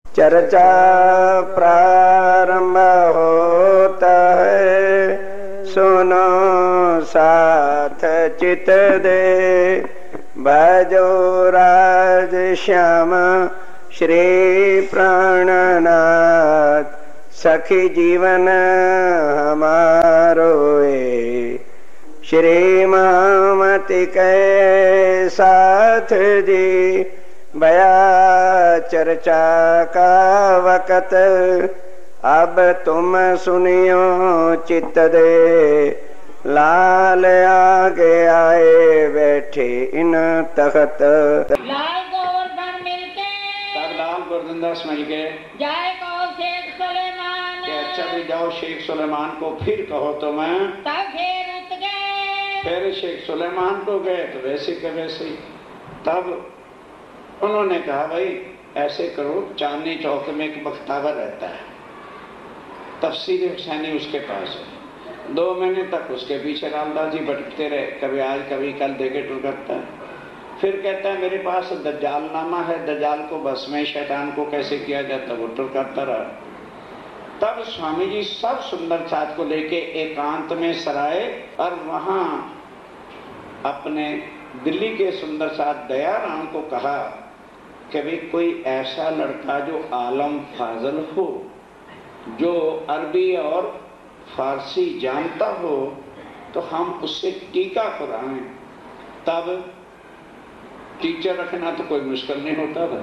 चर्चा प्रारंभ होता है, सुनो साथ चित दे। भजो राज श्याम श्री प्राणनाथ, सखी जीवन हमारो श्री महामति के साथ जी। भया चर्चा का वक़्त, अब तुम सुनियो चित दे। लाल आगे आए बैठे इन तख्त। लाल गोवर्धन मिलके, तब लाल गोवर्धन दास मिलके जाए कहो शेख सुलेमान। कि अच्छा भी जाओ शेख सुलेमान को फिर कहो तो मैं। तब फिर उठ गए, फिर शेख सुलेमान को गए तो वैसे के वैसे। तब उन्होंने कहा भाई ऐसे करो, चांदनी चौक में एक बख्तावर रहता है, तफसीर हुसैनी उसके पास है। 2 महीने तक उसके पीछे रामदास जी भटकते रहे, कभी आज कभी कल देके टुर करता है। फिर कहता है मेरे पास दज्जालनामा है, दज्जाल को बस में शैतान को कैसे किया जाता, वो टुर करता रहा। तब स्वामी जी सब सुंदर साथ को लेके एकांत में सराय, और वहां अपने दिल्ली के सुंदर साथ दयाराम को कहा कि भाई कोई ऐसा लड़का जो आलम फाजल हो, जो अरबी और फारसी जानता हो, तो हम उससे टीका कराएं। तब टीचर रखना तो कोई मुश्किल नहीं होता था।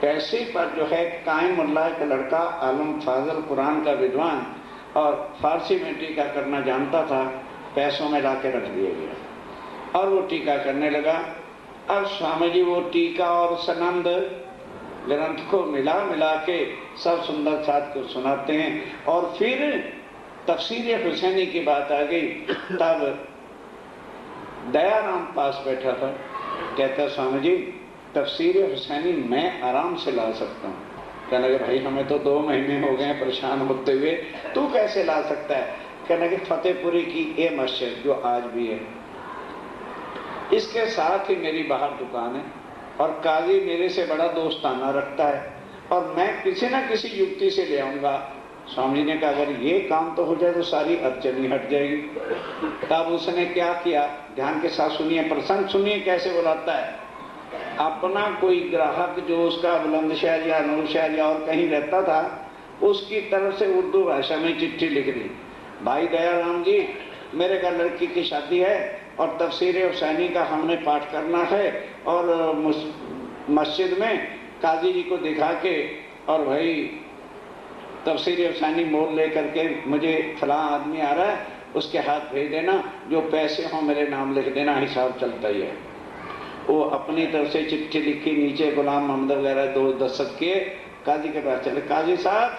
पैसे पर जो है कायमुल्लाह का लड़का आलम फाजल कुरान का विद्वान और फारसी में टीका करना जानता था, पैसों में लाके रख दिया गया और वो टीका करने लगा। अब स्वामी जी वो टीका और सनंद ग्रंथ को मिला के सब सुंदर साथ को सुनाते हैं। और फिर तफसीर हुसैनी की बात आ गई। तब दयाराम पास बैठा था, कहता स्वामी जी तफसीर हुसैनी मैं आराम से ला सकता हूँ। कहने लगे भाई हमें तो 2 महीने हो गए परेशान होते हुए, तू कैसे ला सकता है? कहने लगे फतेहपुरी की ये मस्जिद जो आज भी है, इसके साथ ही मेरी बाहर दुकान है और काजी मेरे से बड़ा दोस्ताना रखता है और मैं किसी न किसी युक्ति से ले आऊंगा। स्वामी जी ने कहा अगर ये काम तो हो जाए तो सारी अड़चनी हट जाएगी। तब उसने क्या किया, ध्यान के साथ सुनिए, प्रसंग सुनिए कैसे बुलाता है। अपना कोई ग्राहक जो उसका बुलंदशहर या नूरशहर या और कहीं रहता था, उसकी तरफ से उर्दू भाषा में चिट्ठी लिख दी, भाई दयाराम जी मेरे घर लड़की की शादी है और तफसीर हुसैनी का हमने पाठ करना है और मस्जिद में काजी जी को दिखा के और भाई तफसीर हुसैनी मोल ले करके मुझे फलां आदमी आ रहा है, उसके हाथ भेज देना, जो पैसे हों मेरे नाम लिख देना, हिसाब चलता ही है। वो अपनी तरफ से चिट्ठी लिखी, नीचे गुलाम मोहम्मद वगैरह 2 दस्तखत किए, काजी के पास चले, काजी साहब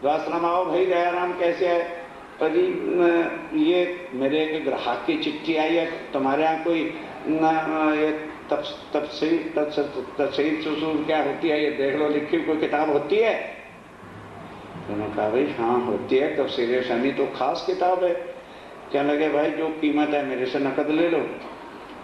वासलाम आओ भाई दयाराम कैसे है? अरे ये मेरे एक ग्राहक की चिट्ठी आई है, तुम्हारे यहाँ कोई तफसीर सुसूर क्या होती है ये देख लो, लिखी कोई किताब होती है? उन्होंने कहा भाई हाँ होती है, तफसीर हुसैनी तो खास किताब है। कहने लगे भाई जो कीमत है मेरे से नकद ले लो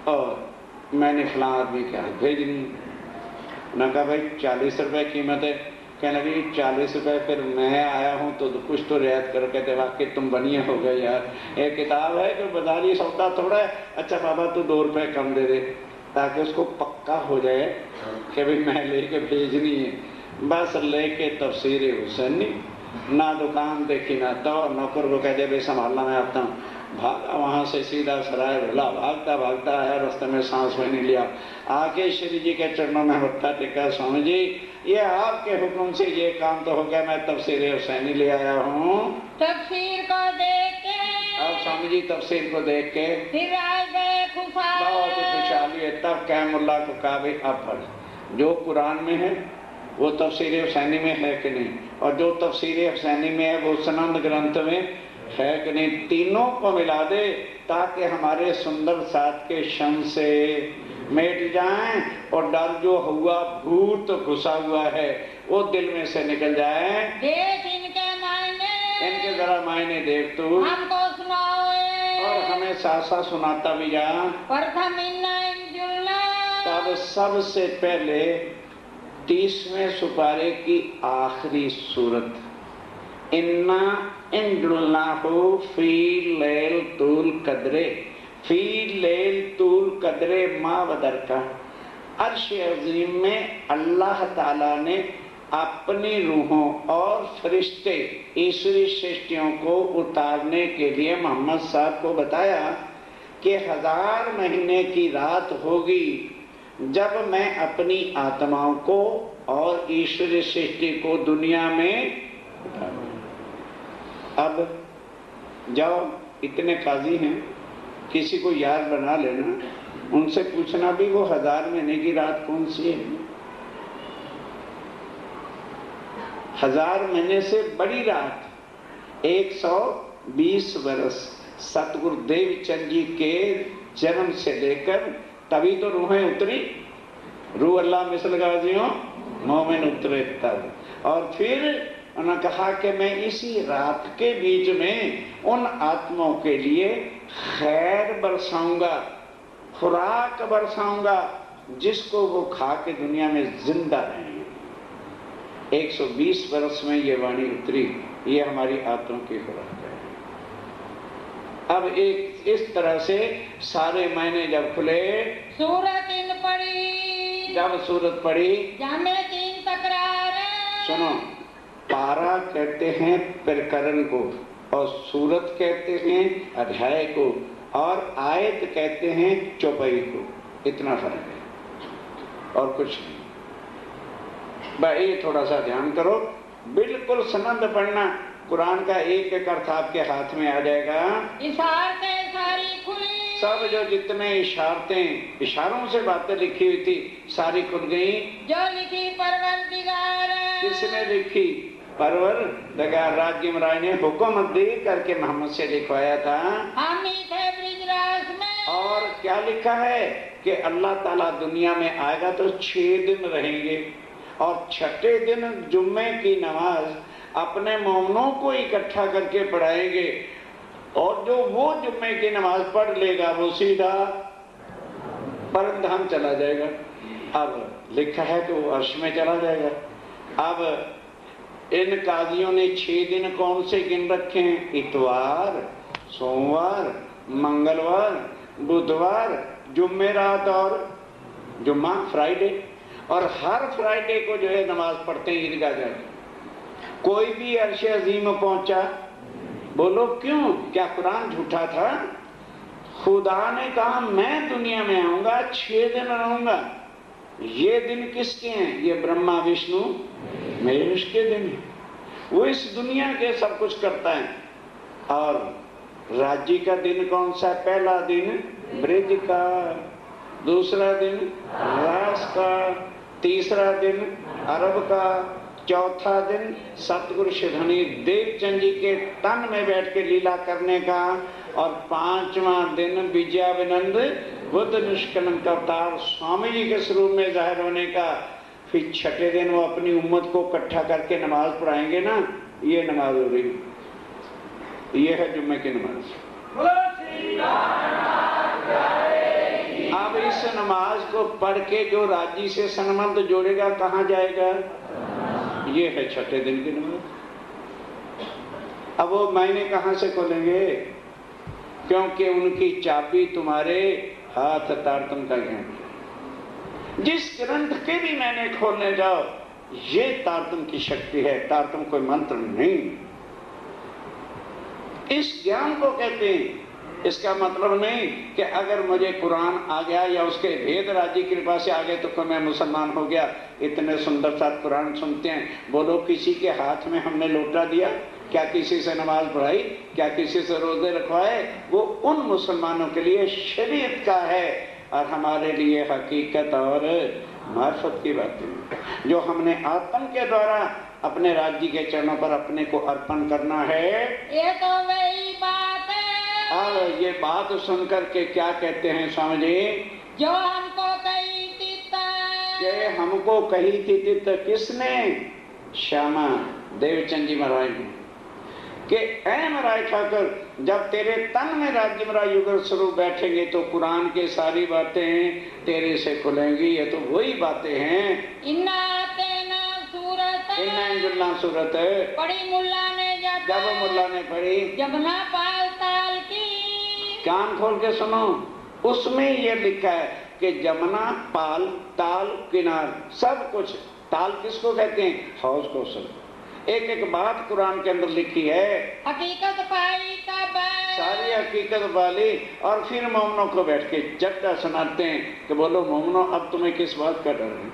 और मैंने फलां आदमी के हाथ भेज दी। उन्होंने कहा भाई 40 रुपये कीमत है। कहने लगे 40 रुपये, फिर मैं आया हूँ तो कुछ तो रियायत करके दे, वाकई तुम बनिए हो गए यार, एक किताब है जो बाजारी सौदा थोड़ा है, अच्छा बाबा तू 2 रुपये कम दे दे, ताकि उसको पक्का हो जाए कि भाई मैं लेके भेजनी है। बस लेके तफसीर हुसैनी, ना दुकान देखी ना तो, नौकर को कह दे भाई संभालना मैं आता हूँ, भागा वहाँ से सीधा सराय भला, भागता भागता आया, रास्ते में सांस में नहीं लिया, आके श्री जी के चरणों में मत्था टेका, स्वामी जी ये आपके हुक्म से ये काम तो हो गया, मैं तफसीर हुसैनी ले आया हूँ। तफसीर को देख के अब स्वामी जी तफसीर को देख के फिर आ गए खुशहाल। बहुत खुशहाली है। तब कैमुल्लाह को कहा भाई अब पढ़, जो कुरान में है वो तफसीर हुसैनी में है कि नहीं, और जो तफसीर हुसैनी में है वो सनंद ग्रंथ में है कि नहीं, तीनों को मिला दे ताकि हमारे सुंदर साथ के शन से मिट जाएं और डर जो हुआ भूत घुसा हुआ है वो दिल में से निकल जाए। देख इनके मायने, इनके जरा मायने देख तू, हमको सुनाओ और हमें साथ साथ सुनाता भी जा। प्रथम इन्ना इंजुल्ला, तब सबसे पहले 30वें सुपारे की आखिरी सूरत इन्ना इंदुल्लाहु फी लैलतुल कद्रे फी लैलतुल कद्रे मा वदरका। अर्श अज़ीम में अल्लाह ताला ने अपनी रूहों और फरिश्ते ईश्वरी सृष्टियों को उतारने के लिए मोहम्मद साहब को बताया कि 1000 महीने की रात होगी जब मैं अपनी आत्माओं को और ईश्वरी सृष्टि को दुनिया में उतारूंगा। अब जाओ, इतने काजी हैं, किसी को यार बना लेना, उनसे पूछना भी वो 1000 महीने की रात कौन सी है। 1000 महीने से बड़ी रात 120 वर्ष सतगुरु देवचंद जी के जन्म से लेकर तभी तो रूहें उतरी। रूह अल्लाह मिसल गाजियों मोमिन उतरे तब। और फिर उन्होंने कहा कि मैं इसी रात के बीच में उन आत्माओं के लिए खैर बरसाऊंगा, खुराक बरसाऊंगा, जिसको वो खा के दुनिया में जिंदा रहेंगे। 120 वर्ष में ये वाणी उतरी, ये हमारी आत्माओं की खुराक है। अब एक इस तरह से सारे महीने जब खुले, सूरत इन पड़ी, जब सूरत पड़ी, जामे 3 तकरार। सुनो, पारा कहते हैं प्रकरण को और सूरत कहते हैं अध्याय को और आयत कहते हैं चौपाई को। इतना फर्क है और कुछ नहीं। भाई थोड़ा सा ध्यान करो, बिल्कुल सनद पढ़ना। कुरान का एक एक अर्थ आपके हाथ में आ जाएगा। इशारतें सारी खुली, सब जो जितने इशारतें, इशारों से बातें लिखी हुई थी, सारी खुल गई। जो लिखी परवरदिगार। किसने लिखी? परवरदिगार। राज्य महाराज ने हुक्म दे करके मोहम्मद से लिखवाया था। हम ही थे ब्रिजराज में। और क्या लिखा है कि अल्लाह ताला दुनिया में आएगा तो 6 दिन रहेंगे और छठे दिन जुम्मे की नमाज अपने मोमनों को इकट्ठा करके पढ़ाएंगे और जो वो जुम्मे की नमाज पढ़ लेगा वो सीधा परमधाम चला जाएगा। अब लिखा है तो वो अर्श में चला जाएगा। अब इन काजियों ने 6 दिन कौन से गिन रखे हैं? इतवार, सोमवार, मंगलवार, बुधवार, जुम्मेरात और जुम्मा फ्राइडे। और हर फ्राइडे को जो है नमाज पढ़ते हैं ईदगाह जाके। कोई भी अर्श अजीम पहुंचा, बोलो क्यों? क्या कुरान झूठा था? खुदा ने कहा मैं दुनिया में आऊंगा, 6 दिन रहूंगा। ये दिन किसके हैं? ये ब्रह्मा विष्णु महेश के दिन है। वो इस दुनिया के सब कुछ करता है। और राज्य का दिन कौन सा? पहला दिन ब्रज का, दूसरा दिन रास का, तीसरा दिन अरब का, चौथा दिन सतगुरु श्री देवचंद जी के तन में बैठ के लीला करने का, और 5वां दिन विजयाविनंद बुद्ध निष्कलंक अवतार स्वामी जी के स्वरूप में जाहिर होने का। फिर छठे दिन वो अपनी उम्मत को इकट्ठा करके नमाज पढ़ाएंगे ना। ये नमाज हो रही, ये है जुम्मे की नमाज। अब इस नमाज को पढ़ के जो राजी से संबंध जोड़ेगा कहाँ जाएगा? ये है छठे दिन की नमाज। अब वो महीने कहाँ से खोलेंगे? क्योंकि उनकी चाबी तुम्हारे हाथ तारतम का ज्ञान। जिस ग्रंथ के भी मैंने खोलने जाओ, ये तारतम की शक्ति है, तारतम कोई मंत्र नहीं। इस ज्ञान को कहते हैं। इसका मतलब नहीं कि अगर मुझे कुरान आ गया या उसके भेद राजी कृपा से आ गए तो मैं मुसलमान हो गया। इतने सुंदर सा कुरान सुनते हैं, बोलो किसी के हाथ में हमने लोटा दिया? क्या किसी से नमाज पढ़ाई? क्या किसी से रोजे रखवाए? वो उन मुसलमानों के लिए शरीयत का है और हमारे लिए हकीकत और मार्फत की बातें जो हमने आत्म के द्वारा अपने राज्य के चरणों पर अपने को अर्पण करना है। ये तो वही बात है। और ये बात सुनकर के क्या कहते हैं स्वामी जी? जो हमको कही थी कि हमको कही थी तो किसने? श्यामा देवचंद जी महाराज ने कि ऐ महाराज ठाकुर, जब तेरे तन में राज्य महाराज युगल स्वरूप बैठेंगे तो कुरान के सारी बातें तेरे से खुलेंगी। ये तो वही बातें हैं। इन्ना मुल्ला सूरत पढ़ी मुल्ला ने जब मुल्ला ने पढ़ी, जमुना पाल ताल की, कान खोल के सुनो, उसमें ये लिखा है कि जमुना पाल ताल किनार सब कुछ। ताल किसको कहते हैं? हौज कौशल। एक एक बात कुरान के अंदर लिखी है, हकीकत पाई तब, सारी हकीकत वाली। और फिर मोमनों को बैठ के चट्टा सुनाते हैं कि बोलो मोमनों, अब तुम्हें किस बात का डर है?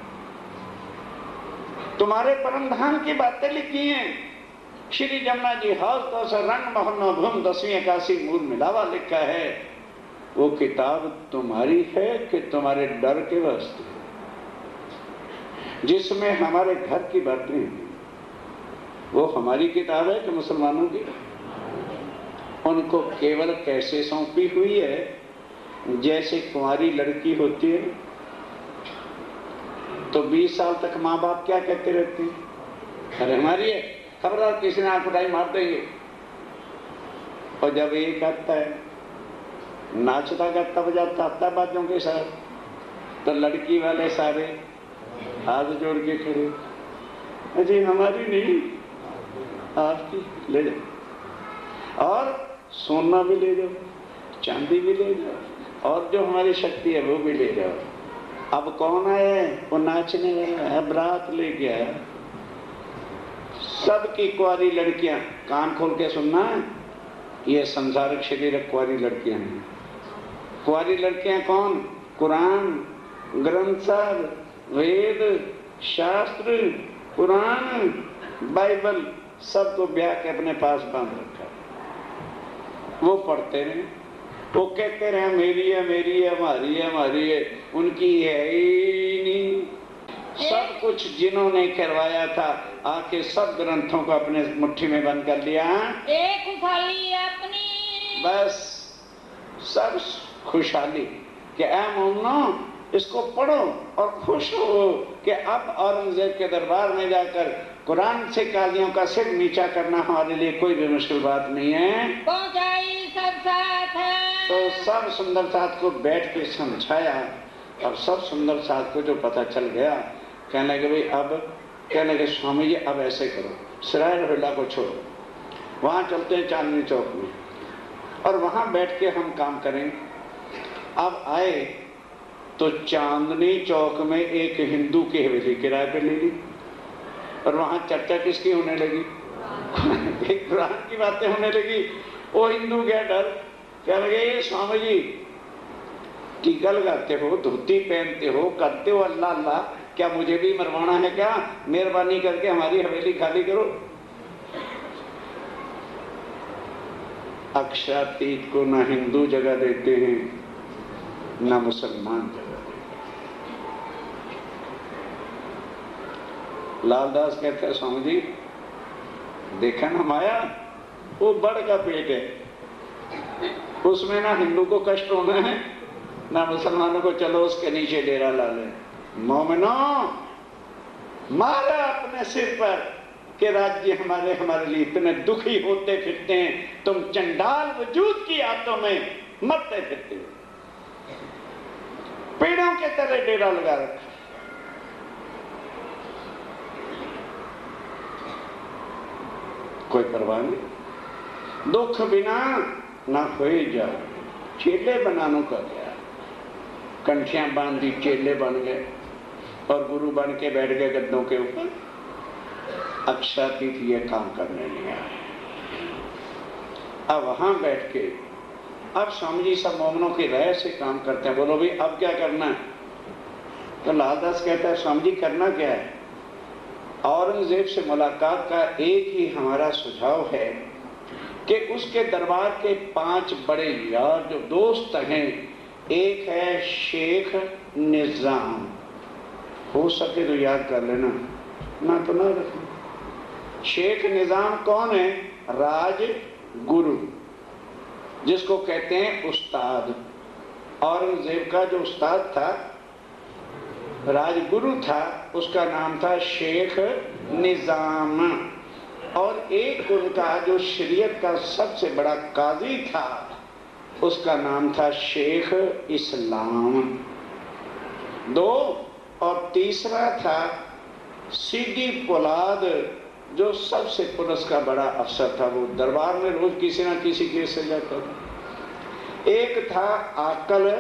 तुम्हारे परम धाम की बातें लिखी हैं। श्री जमुना जी हौज कौशल रंग मोहन भूम 10वीं 81 मूल मिलावा लिखा है। वो किताब तुम्हारी है कि तुम्हारे डर के वास्ते? जिसमें हमारे घर की बातें हैं, वो हमारी किताब है कि मुसलमानों की? उनको केवल कैसे सौंपी हुई है? जैसे कुंवारी लड़की होती है तो 20 साल तक माँ बाप क्या कहते रहते हैं? अरे हमारी है, खबरदार किसी ने आंख उठाई मार देंगे। और जब एक आता है नाचता गाता बजाता आता बाजों के साथ, तो लड़की वाले सारे हाथ जोड़ के खड़े, अजय हमारी नहीं आपकी, ले जाओ। और सोना भी ले जाओ, चांदी भी ले जाओ, और जो हमारी शक्ति है वो भी ले जाओ। अब कौन आया? वो नाचने वाला है, बारात लेके आया। सबकी कुंवारी लड़कियां, कान खोल के सुनना, ये संसारिक शरीर कुंवारी लड़कियां हैं। कुंवारी लड़कियां कौन? कुरान, ग्रंथ साहब, वेद, शास्त्र, कुरान, बाइबल सबको ब्याह के अपने पास बांध रखा। वो पढ़ते रहे, वो कहते रहे मेरी है मेरी है, हमारी है हमारी है, उनकी है ही नहीं। सब कुछ जिन्होंने करवाया था आके सब ग्रंथों को अपने मुट्ठी में बंद कर लिया। एक खुशहाली अपनी, बस सब खुशहाली कि ऐ मोमनो इसको पढ़ो और खुश हो कि अब औरंगजेब के दरबार में जाकर कुरान से काजियों का सिर नीचा करना हमारे लिए कोई भी मुश्किल बात नहीं है। पहुंचाई सब साथ है। तो सब सुंदर साथ को बैठ के समझाया, और सब सुंदर साथ को जो पता चल गया, कहने लगे भाई अब, कहने लगे स्वामी जी अब ऐसे करो, सराय रोहिला को छोड़ो, वहां चलते हैं चांदनी चौक में, और वहां बैठ के हम काम करें। अब आए तो चांदनी चौक में एक हिंदू की हवेली किराए पे ले ली, और वहां चर्चा किसकी होने लगी? कुरान की बातें होने लगी। वो हिंदू क्या डर, क्या लगे स्वामी जी टीका लगाते हो, धोती पहनते हो, करते हो अल्लाह अल्लाह, क्या मुझे भी मरवाना है क्या? मेहरबानी करके हमारी हवेली खाली करो। अक्षातीत को ना हिंदू जगह देते हैं ना मुसलमान जगह देते। लालदास कहते हैं स्वामी जी देखा ना माया, वो बड़ का पेट है, उसमें ना हिंदू को कष्ट होना है ना मुसलमानों को, चलो उसके नीचे डेरा ला ले। मोमिनो मारा अपने सिर पर कि राज्य हमारे हमारे लिए इतने दुखी होते फिरते हैं, तुम चंडाल वजूद की आंतों में मरते फिरते हो, पेड़ों के तरह डेरा लगा रखा। कोई परवाह नहीं, दुख बिना ना होए जाओ, चेले बनानों का गया, कंठियां बांध दी, चेले बन गए और गुरु बन के बैठ गए गद्दों के ऊपर। अक्षातीत ये काम करने नहीं आए। अब वहां बैठ के अब स्वामी जी सब मोमनों की राय से काम करते हैं। बोलो भाई अब क्या करना है? तो लालदास कहता है स्वामी जी करना क्या है? औरंगजेब से मुलाकात का एक ही हमारा सुझाव है कि उसके दरबार के 5 बड़े यार जो दोस्त हैं, एक है शेख निजाम, हो सके तो याद कर लेना, ना तो ना रखना। शेख निजाम कौन है? राज गुरु, जिसको कहते हैं उस्ताद। औरंगजेब का जो उस्ताद था, राजगुरु था, उसका नाम था शेख निजाम। और एक उनका जो शरीयत का सबसे बड़ा काजी था, उसका नाम था शेख इस्लाम। 2 और तीसरा था सीधी पोलाद जो सबसे पुलिस का बड़ा अफसर था, वो दरबार में रोज किसी ना किसी केस से जाता था। एक था आकल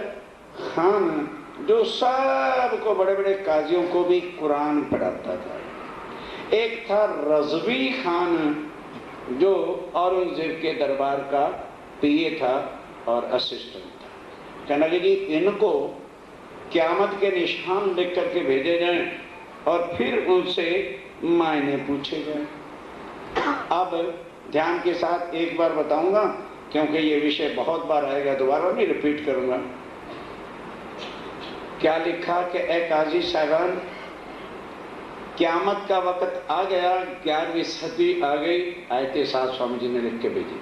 खान, जो सबको, बड़े बड़े काजियों को भी कुरान पढ़ाता था। एक था रज़वी खान, जो औरंगजेब के दरबार का पीए था और असिस्टेंट था। कहना कि जी इनको क़यामत के निशान लिख करके भेजे जाएं और फिर उनसे मायने पूछे जाएं। अब ध्यान के साथ एक बार बताऊंगा, क्योंकि ये विषय बहुत बार आएगा, दोबारा नहीं रिपीट करूंगा। क्या लिखा कि ए काजी साहबान, क़यामत का वक्त आ गया, 11वीं सदी आ गई। आयते साथ स्वामी जी ने लिख के भेजी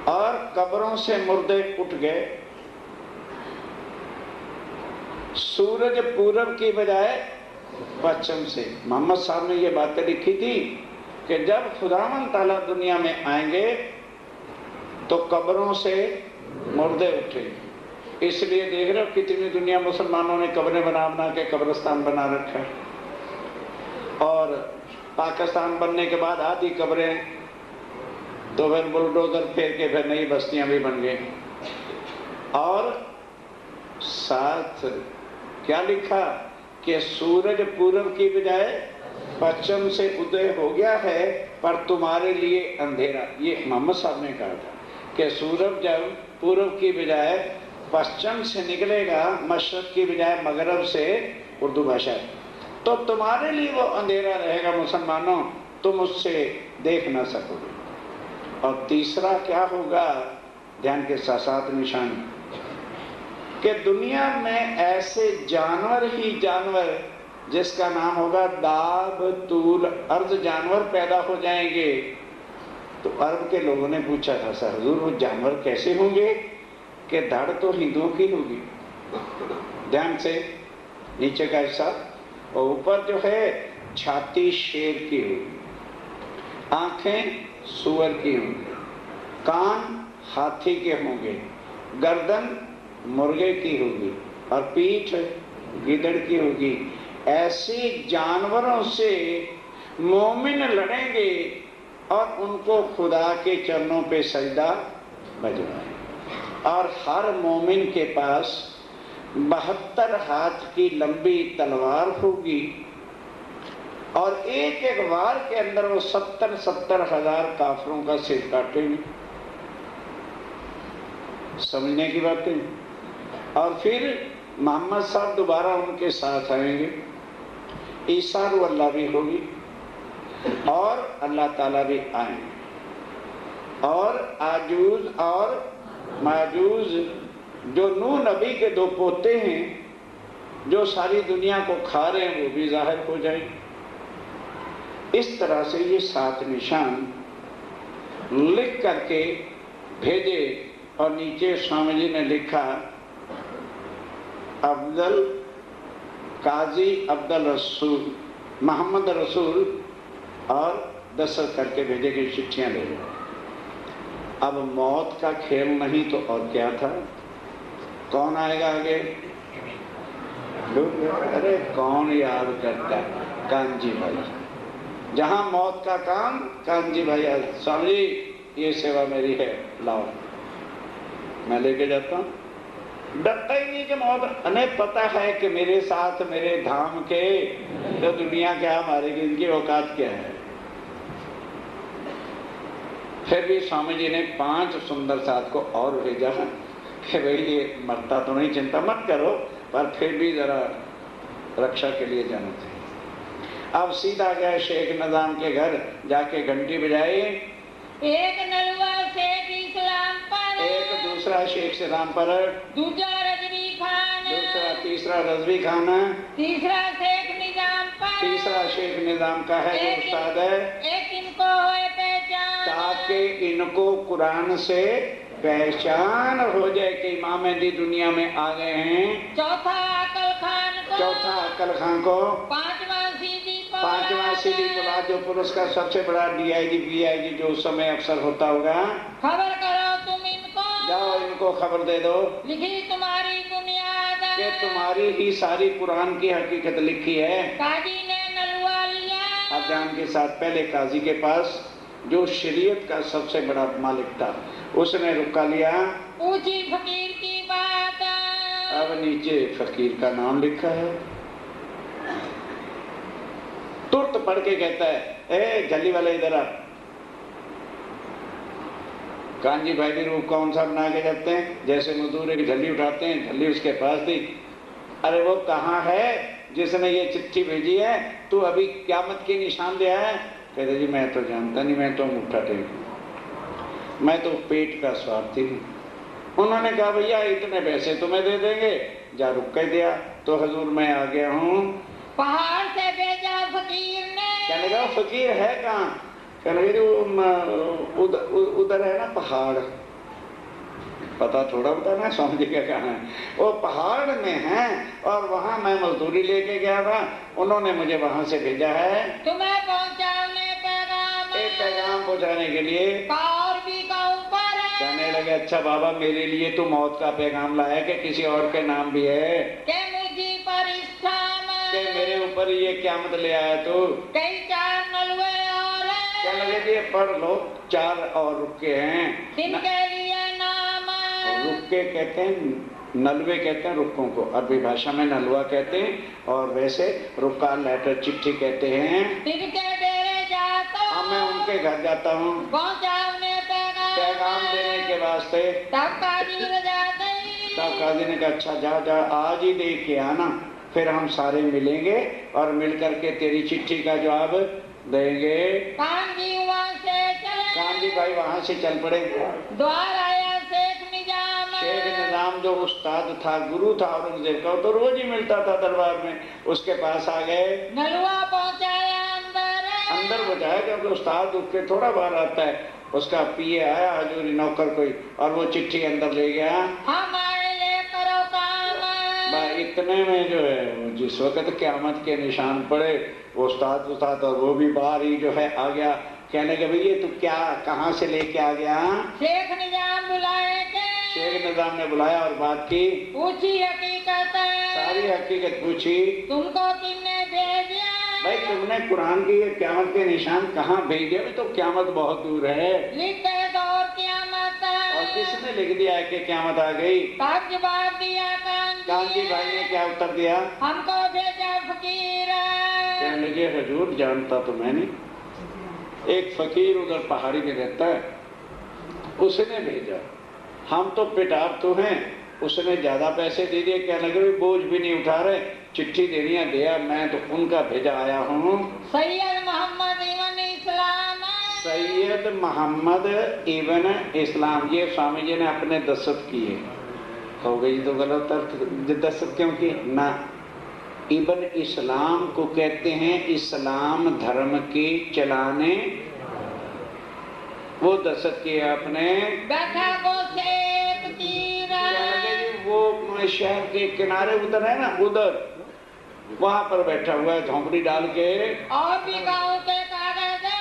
और कब्रों से मुर्दे उठ गए। सूरज पूरब की बजाय पश्चिम से। मोहम्मद साहब ने ये बातें लिखी थी कि जब खुदावन ताला दुनिया में आएंगे तो कब्रों से मुर्दे उठे। इसलिए देख रहे हो कितनी दुनिया मुसलमानों ने कब्रें बना के कब्रिस्तान बना रखा है। और पाकिस्तान बनने के बाद आधी कब्रें तो फिर बुलडोजर फेर के फिर नई बस्तियां भी बन गई। और साथ क्या लिखा कि सूरज पूरब की बजाय पश्चिम से उदय हो गया है, पर तुम्हारे लिए अंधेरा। ये मोहम्मद साहब ने कहा था कि सूरज जब पूरब की बजाय पश्चिम से निकलेगा, मशरक की बजाय मगरब से, उर्दू भाषा, तो तुम्हारे लिए वो अंधेरा रहेगा मुसलमानों, तुम उससे देख ना सकोगे। और तीसरा क्या होगा, ध्यान के साथ निशान, कि दुनिया में ऐसे जानवर ही जानवर जिसका नाम होगा दाब तूल अर्ज जानवर पैदा हो जाएंगे। तो अरब के लोगों ने पूछा था, सर हुजूर वो जानवर कैसे होंगे? कि धड़ तो हिंदुओं की होगी, ध्यान से नीचे का हिस्सा, और ऊपर जो है छाती शेर की होगी, आंखें सूअर की होंगी, कान हाथी के होंगे, गर्दन मुर्गे की होगी और पीठ गिदड़ की होगी। ऐसे जानवरों से मोमिन लड़ेंगे और उनको खुदा के चरणों पे सजदा बजवाएं। और हर मोमिन के पास 72 हाथ की लंबी तलवार होगी और एक एक वार के अंदर वो 70 हजार काफरों का सिर काटेंगे। समझने की बातें। और फिर मोहम्मद साहब दोबारा उनके साथ आएंगे, ईसा रु अल्लाह भी होगी और अल्लाह ताला भी आएंगे। और आजूज और माजूज जो नूह नबी के 2 पोते हैं, जो सारी दुनिया को खा रहे हैं, वो भी जाहिर हो जाए। इस तरह से ये 7 निशान लिख करके भेजे। और नीचे स्वामी जी ने लिखा, अब्दुल काजी अब्दुल रसूल मोहम्मद रसूल, और दस्तखत करके भेजे कि चिट्ठियां ले लो। अब मौत का खेल नहीं तो और क्या था। कौन आएगा आगे? अरे कौन याद करता है? कांजी भाई। जहां मौत का काम, कांजी भाई, स्वामी जी ये सेवा मेरी है, लाओ मैं लेके जाता हूं। डरता ही नहीं कि मौत, उन्हें पता है कि मेरे साथ मेरे धाम के तो दुनिया क्या मारेगी, इनकी औकात क्या है। फिर भी स्वामी जी ने 5 सुंदर साथ को और भेजा कि भाई ये मरता तो नहीं, चिंता मत करो, पर फिर भी जरा रक्षा के लिए जाना चाहिए। अब सीधा गए शेख निजाम के घर, जाके घंटी बजाई। एक नलवा शेख इस्लाम पर, एक दूसरा शेख सलाम पर, दूसरा रजवी खान, दूसरा तीसरा रजवी खान, तीसरा शेख निजाम पर, तीसरा शेख निजाम का है जो उस्ताद है। एक इनको होए पहचान, ताकि इनको कुरान से पहचान हो जाए कि इमाम मेहदी दुनिया में आ गए हैं। चौथा अकल खान को, चौथा अकल खान को, पांचवा सीधी पुला जो पुरुष का सबसे बड़ा DIG PIG जो उस समय अफसर होता होगा, खबर करो तुम इनको, जाओ इनको खबर दे दो लिखी तुम्हारी बुनियाद कि तुम्हारी ही सारी कुरान की हकीकत लिखी है। काजी ने नलवा लिया, अब जान के साथ पहले काजी के पास, जो शरीयत का सबसे बड़ा मालिक था, उसने रुका लिया। पूछी फकीर की बात। अब नीचे फकीर का नाम लिखा है। तुरंत पढ़ के कहता है, ए झल्ली वाले इधर आ। कांजी भाई भी रूप कौन सा बना के जाते हैं, जैसे मजदूर एक झल्ली उठाते हैं, झल्ली उसके पास दी। अरे वो कहाँ है जिसने ये चिट्ठी भेजी है, तू अभी क़यामत के निशान दे आया? कहते जी मैं तो जानता नहीं, मैं तो अंगूठा टेक, मैं तो पेट का स्वार्थी हूँ। उन्होंने कहा भैया इतने पैसे तुम्हें दे देंगे, जा रुक के दिया। तो हजूर मैं आ गया हूँ। पहाड़ से भेजा फकीर ने। कहने लगा फकीर है कहाँ? कहने लगे उधर है ना पहाड़। पता थोड़ा बताना, समझ क्या कहाँ है? वो पहाड़ में है और वहाँ मैं मजदूरी लेके गया था, उन्होंने मुझे वहाँ से भेजा है तुम्हें पहुँचाने पैगाम। एक पैगाम पहुँचाने के लिए। और भी का ऊपर है। कहने लगे अच्छा बाबा मेरे लिए तू मौत का पैगाम लाया कि किसी और के नाम भी है? के मुझे पर कि मेरे ऊपर ये क़यामत ले आया तू? कई 4 नलवे और हैं। क्या लगे जी पढ़ लो, 4 और रुके हैं। जिनके लिए नाम रुके कहते हैं, नलवे कहते हैं रुकों को, अरबी भाषा में नलवा कहते हैं, और वैसे रुका लेटर चिट्ठी कहते हैं। जिनके डेरे जाता हाँ मैं उनके घर जाता हूँ पहुँचाने पैगाम देने के वास्ते। तब काजी रजा गई। तब काजी ने कहा अच्छा जा जा आज ही दे के आना, फिर हम सारे मिलेंगे और मिल करके तेरी चिट्ठी का जवाब देंगे। कांजी वहाँ से चले। कांजी भाई वहाँ से चल पड़े। द्वार आया शेख निजाम। शेख निजाम जो उस्ताद था, गुरु था औरंगजेब का, तो रोज ही मिलता था दरबार में, उसके पास आ गए। नलवा पहुँचाया अंदर बचाया, क्योंकि उस्ताद उठ के थोड़ा बाहर आता है। उसका पिए आया हजूरी नौकर कोई, और वो चिट्ठी अंदर ले गया। हमारे लिए करो काम। इतने में जो है जिस वक्त क़यामत के निशान पड़े, वो उस्ताद और वो भी बाहर ही जो है आ गया। कहने के भैया तू क्या कहाँ से लेके आ गया? शेख निजाम बुलाए के। शेख निजाम ने बुलाया और बात की, पूछी हकीकत, सारी हकीकत पूछी। तुमको किसने भेजा? भाई तुमने कुरान की ये क़यामत के निशान कहाँ भेजे? तो क़यामत बहुत दूर है। लिख दो क़यामत। और किसने लिख दिया है कि क़यामत आ गई? तब जवाब दिया कांजी भाई ने क्या उत्तर दिया? हमको भेजा फकीर। कहने लगे हजूर जानता तो मैंने, एक फकीर उधर पहाड़ी में रहता है, उसने भेजा। हम तो पिटार तो हैं, उसने ज्यादा पैसे दे दिए। कहने लगे बोझ भी नहीं उठा रहे, चिट्ठी देनी है दिया, मैं तो उनका भेजा आया हूँ। सैयद मोहम्मद इब्न इस्लाम। सैयद मोहम्मद इब्न इस्लाम, ये स्वामी जी ने अपने दस्तखत किए। हो गई तो गलत अर्थ, दस्तखत क्यों की ना? इब्न इस्लाम को कहते हैं इस्लाम धर्म के चलाने, वो दस्तखत किए आपने। बैठा वो शेख तीर। वो शहर के किनारे उधर है ना, उधर वहां पर बैठा हुआ है झोंपड़ी डाल के। और भी गाँव के कागज।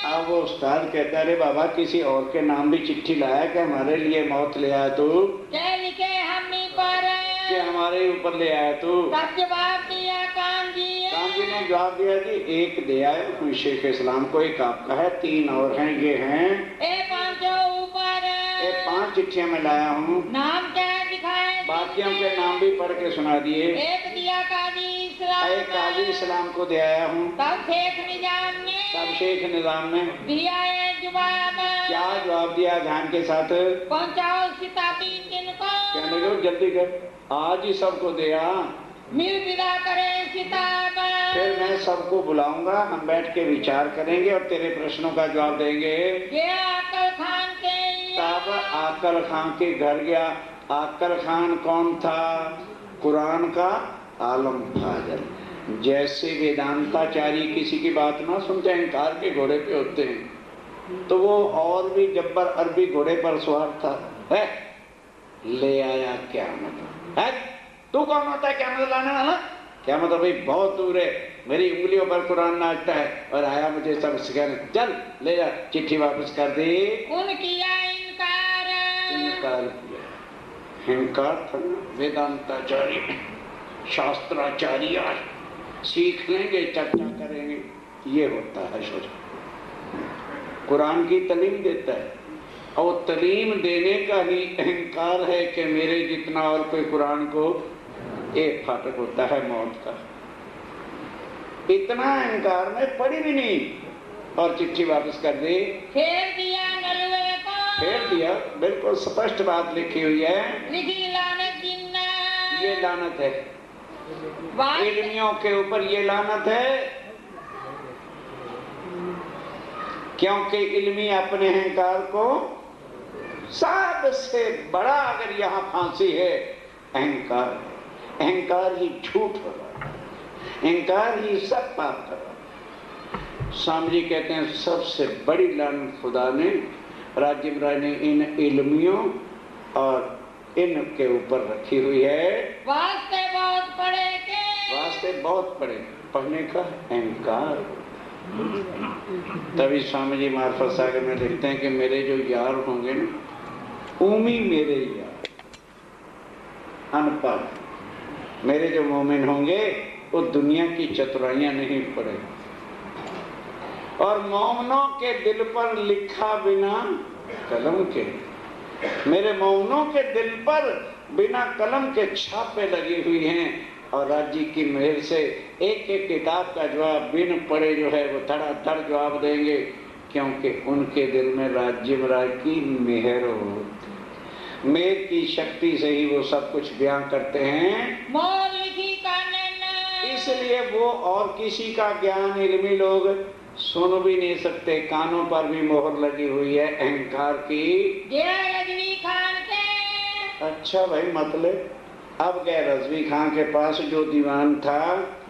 अब वो उस्ताद कहता है अरे बाबा किसी और के नाम भी चिट्ठी लाया कि हमारे लिए मौत ले आया तू? क्या लिखे हम ही पर कि हमारे ऊपर ले आया तू? तब जवाब दिया कांजी ने जवाब दिया जी एक दे आए शेख इस्लाम को, एक आपका है, 3 और हैं, ये हैं। 5 ऊपर 5 चिट्ठियां मैं लाया हूँ। नाम क्या दिखाए? बाकियों के नाम भी पढ़ के सुना दिए। एक दिया काजी इस्लाम। एक काजी इस्लाम को दे आया हूँ। तब शेख निजाम ने दिया है जवाब। क्या जवाब दिया? ध्यान के साथ पहुँचाओ सिताबी जिनको। कहने को जल्दी कर, आज ही सबको दिया, मिल विदा करे सिताब। फिर मैं सबको बुलाऊंगा, हम बैठ के विचार करेंगे और तेरे प्रश्नों का जवाब देंगे। ये आकल खान के। तब आकल खान के घर गया। आकल खान कौन था? कुरान का आलम फाजल। जैसे वेदांताचारी किसी की बात ना सुनते, अहंकार के घोड़े पे होते हैं, तो वो और भी जब्बर अरबी घोड़े पर सवार था। है ले आया क़यामत। है तू कौन होता है क़यामत लाने वाला? क़यामत भाई बहुत दूर है, मेरी उंगलियों पर कुरान नाचता है और आया मुझे सब सिखाने। चल ले जा, चिट्ठी वापस कर दे। कौन किया इनकार? इनकार किया, अहंकार था। वेदांताचारी शास्त्राचार्य सीख लेंगे, चर्चा करेंगे। ये होता है शरीर। कुरान की तालीम देता है और तालीम देने का ही अहंकार है कि मेरे जितना और कोई कुरान को, एक फाटक होता है मौत का। इतना अहंकार में पड़ी भी नहीं और चिट्ठी वापस कर दी, फेर दिया नलवे को, फेर दिया। बिल्कुल स्पष्ट बात लिखी हुई है, लिखी लानत जिन्ना, ये लानत है वास्ते इल्मियों के ऊपर, ये लानत है क्योंकि इल्मी अपने अहंकार को, सबसे बड़ा अगर यहाँ फांसी है अहंकार, अहंकार ही झूठ हो रहा है, अहंकार ही सब पाप कर रहा है। स्वामी जी कहते हैं सबसे बड़ी लानत खुदा ने, राजीव राय ने इन इल्मियों और इनके ऊपर रखी हुई है। वास्ते बहुत पढ़े के, वास्ते बहुत पढ़े, पढ़ने का अहंकार। तभी स्वामी जी मार्फत सागर में लिखते हैं कि मेरे जो यार होंगे ना, उमी मेरे यार, अनपढ़ मेरे जो मोमिन होंगे वो दुनिया की चतुराइयां नहीं पढ़े, और मोमिनों के दिल पर लिखा बिना कलम के, मेरे मोमिनों के दिल पर बिना कलम के छापे लगी हुई हैं, और राज्य की मेहर से एक एक किताब का जवाब बिन पढ़े जो है वो धड़ाधड़ जवाब देंगे, क्योंकि उनके दिल में राज्य राय की मेहर हो, मेहर की शक्ति से ही वो सब कुछ बयान करते हैं। मोर लिखी कानन, इसलिए वो और किसी का ज्ञान इल्मी लोग सुन भी नहीं सकते, कानों पर भी मोहर लगी हुई है अहंकार की। रजनी खान के, अच्छा भाई, मतलब अब गए रजवी खान के पास, जो दीवान था,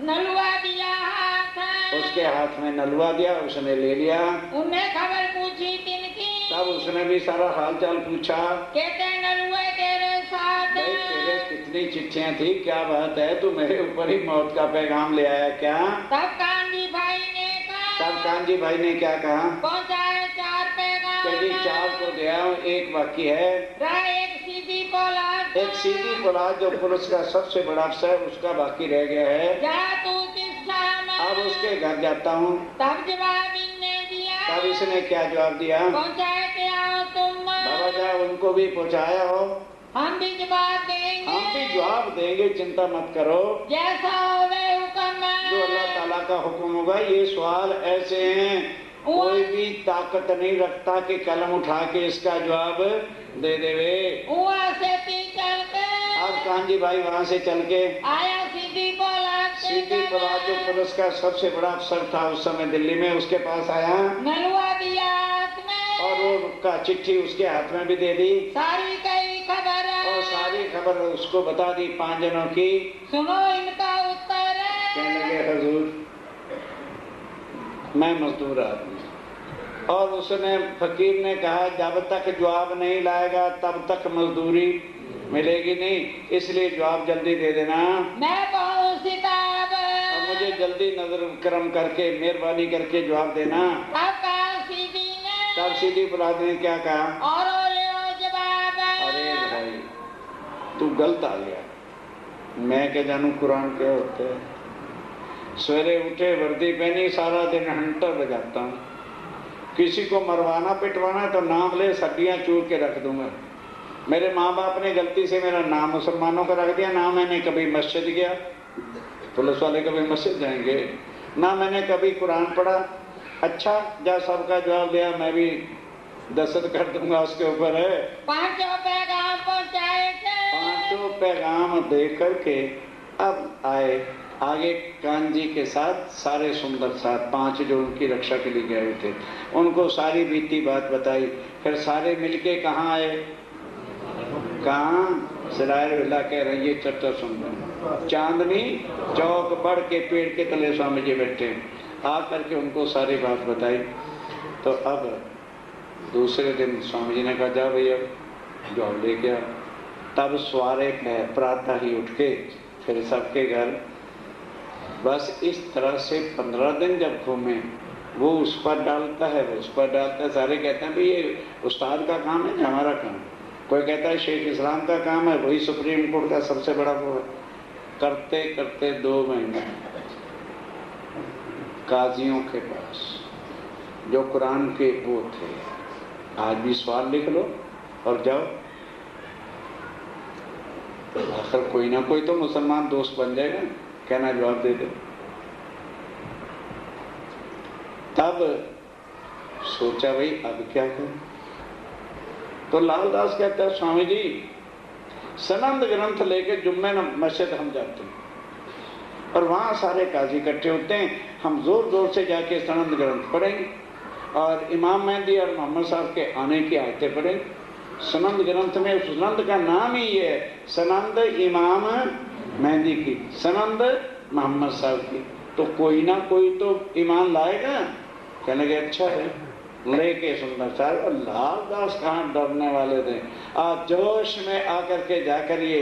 नलवा दिया हाथ, उसके हाथ में नलवा दिया, उसने ले लिया। उन्हें खबर पूछी तिनकी, तब उसने भी सारा हाल चाल पूछा। कहते नलवे तेरे साथ, भाई तेरे कितनी चिट्ठियां थी, क्या बात है, तू मेरे ऊपर ही मौत का पैगाम ले आया क्या? तब कांजी भाई ने कहा, तब कांजी भाई ने क्या कहा? पहुंचाए 4 पैगाम, कभी 4 को दिया, एक बाकी है। एक सीधी पोलाद, एक सीधी पोलाद जो पुलिस का सबसे बड़ा अफसर है, उसका बाकी रह गया है। जा तू किस शाम, अब उसके घर जाता हूँ। तब जवाब इनने दिया, तब इसने क्या जवाब दिया? पहुंचाए के आओ तुम, बाबा जा उनको भी पहुँचाया हो, हम भी जवाब देंगे, हम भी जवाब देंगे, चिंता मत करो, जैसा होवे हुक्म, जो अल्लाह ताला का हुक्म होगा। ये सवाल ऐसे हैं, कोई भी ताकत नहीं रखता कि कलम उठा के इसका जवाब दे देवे। वहाँ से चल के, अब कांजी भाई वहाँ से चल के आया सीधी पोलाद, सीधी पोलाद जो पुलिस का सबसे बड़ा अफसर था उस समय दिल्ली में, उसके पास आया, नलवा दिया हाथ में, और वो का चिट्ठी उसके हाथ में भी दे दी, सारी कई खबर, और सारी खबर उसको बता दी 5 जनों की। सुनो इनका उत्तर, कहने लगे हुजूर मैं मजदूर आदमी, और उसने फकीर ने कहा जब तक जवाब नहीं लाएगा तब तक मजदूरी मिलेगी नहीं, इसलिए जवाब जल्दी दे देना। मैं बहुत सिताब, और मुझे जल्दी नजर करम करके मेहरबानी करके जवाब देना। अब कहा सीधी ने, तब सीधी पोलाद ने क्या कहा? और जवाब, अरे भाई तू गलत आ गया, मैं क्या जानू कुरान क्या होता है। सवेरे उठे, वर्दी पहनी, सारा दिन हंटर बजाता हूँ, किसी को मरवाना पिटवाना तो नाम ले, सब्जियां चूर के रख दूंगा। मेरे माँ बाप ने गलती से मेरा नाम मुसलमानों का रख दिया, ना मैंने कभी मस्जिद गया, पुलिस वाले कभी मस्जिद जाएंगे, ना मैंने कभी कुरान पढ़ा। अच्छा जब सबका जवाब दिया, मैं भी दस्तखत कर दूंगा उसके ऊपर है। 5 पैगाम पहुंचाए थे, 5 पैगाम दे करके अब आए आगे कांजी के साथ सारे सुंदर साथ 5 जो उनकी रक्षा के लिए गए हुए थे, उनको सारी बीती बात बताई। फिर सारे मिलके कहाँ आए? कहाँ? सराय विला कह रही है, चर्चा सुन रहे, चांदनी चौक बढ़ के पेड़ के तले स्वामी जी बैठे, आ करके उनको सारी बात बताई। तो अब दूसरे दिन स्वामी जी ने कहा जा भैया जॉब ले गया। तब सवारे प्रातः ही उठ के फिर सबके घर, बस इस तरह से 15 दिन जब घूमे, वो उस पर डालता है, वो उस पर डालता है। सारे कहते हैं भाई ये उस्ताद का काम है, हमारा काम। कोई कहता है शेख इस्लाम का काम है, वही सुप्रीम कोर्ट का सबसे बड़ा वो है। करते करते 2 महीने काजियों के पास जो कुरान के वो थे, आज भी सवाल लिख लो और जाओ, आखिर कोई ना कोई तो मुसलमान दोस्त बन जाएगा, कहना जवाब दे दो। तब सोचा भाई अब क्या करें। तो लालदास कहता है स्वामी जी सनंद ग्रंथ लेके जुम्मे मस्जिद हम जाते हैं और वहां सारे काजी इकट्ठे होते हैं, हम जोर जोर से जाके सनंद ग्रंथ पढ़ेंगे और इमाम मेहंदी और मोहम्मद साहब के आने की आयतें पढ़ेंगे। सनंद ग्रंथ में उस नंद का नाम ही है, सनंद इमाम मेहंदी की, सनंद मोहम्मद साहब की, तो कोई ना कोई तो ईमान लाएगा। कहने लगे अच्छा है, लेके सुंदर साहब। लालदास कहाँ डरने वाले थे, आज जोश में आकर के जाकर ये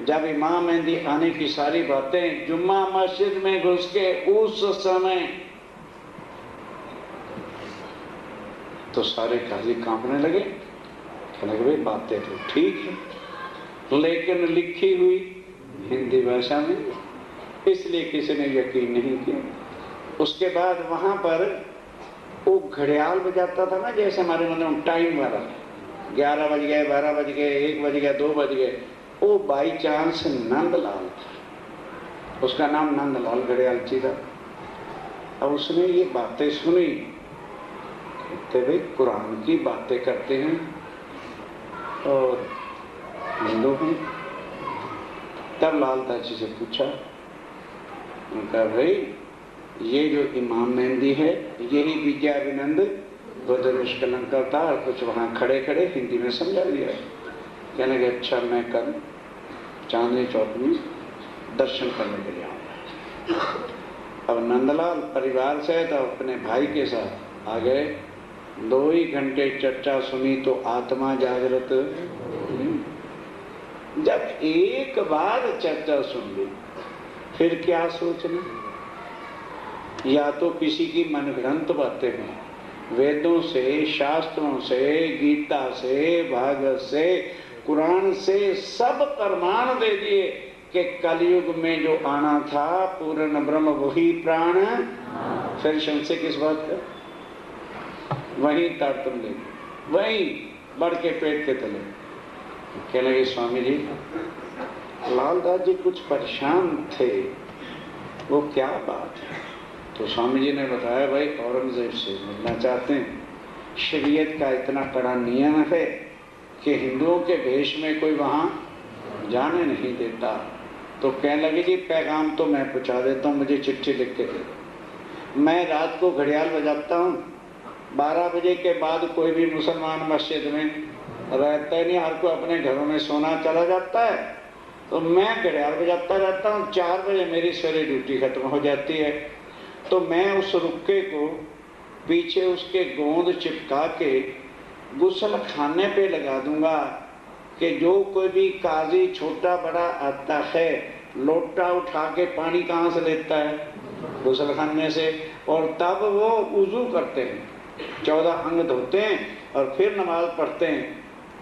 जब इमाम मेहंदी आने की सारी बातें जुम्मा मस्जिद में घुस के उस समय तो सारे काजी कांपने लगे। कहने लगे भाई बातें तो ठीक है लेकिन लिखी हुई हिंदी भाषा में, इसलिए किसी ने यकीन नहीं किया। उसके बाद वहां पर वो घड़ियाल बजाता था ना, जैसे हमारे मतलब टाइम वाला, 11 बज गए, 12 बज गए, 1 बज गया, 2 बज गए, वो बाई चांस नंदलाल था, उसका नाम नंदलाल घड़ियालची था। अब उसने ये बातें सुनी, कहते भाई कुरान की बातें करते हैं और हिंदू हैं। तब लालदास जी से पूछा, उनका भाई ये जो इमाम मेहंदी है यही विद्याविनंद निष्कलंक था और कुछ वहाँ खड़े खड़े हिंदी में समझा दिया। कहने लगे अच्छा मैं कल चांदनी चौक में दर्शन करने के लिए आऊँगा। अब नंदलाल परिवार से तो अपने भाई के साथ आ गए। 2 ही घंटे चर्चा सुनी तो आत्मा जागृत। जब एक बार चर्चा सुन ली फिर क्या सोचना, या तो किसी की मनगढ़ंत बातें हैं, वेदों से, शास्त्रों से, गीता से, भागवत से, कुरान से सब प्रमाण दे दिए कि कलयुग में जो आना था पूर्ण ब्रह्म वही प्राण। फिर संशय किस बात का, वही तारतम ले, वही बढ़ के पेट के तले। कहने लगे स्वामी जी लालदास जी कुछ परेशान थे, वो क्या बात है। तो स्वामी जी ने बताया भाई औरंगजेब से मिलना चाहते हैं, शरीयत का इतना कड़ा नियम है कि हिंदुओं के भेष में कोई वहाँ जाने नहीं देता। तो कहने लगे जी पैगाम तो मैं पहुँचा देता हूँ, मुझे चिट्ठी लिख के दे दो। मैं रात को घड़ियाल बजाता हूँ, 12 बजे के बाद कोई भी मुसलमान मस्जिद में रहता ही नहीं, हर को अपने घरों में सोना चला जाता है, तो मैं घड़ियाल बजाता रहता हूँ। 4 बजे मेरी सवेरे ड्यूटी खत्म हो जाती है, तो मैं उस रुक्के को पीछे उसके गोंद चिपका के गुसल खाने पे लगा दूंगा कि जो कोई भी काजी छोटा बड़ा आता है लोटा उठा के पानी कहाँ से लेता है, गुसल खाने से, और तब वो वुजू करते हैं, 14 अंग धोते हैं और फिर नमाज पढ़ते हैं।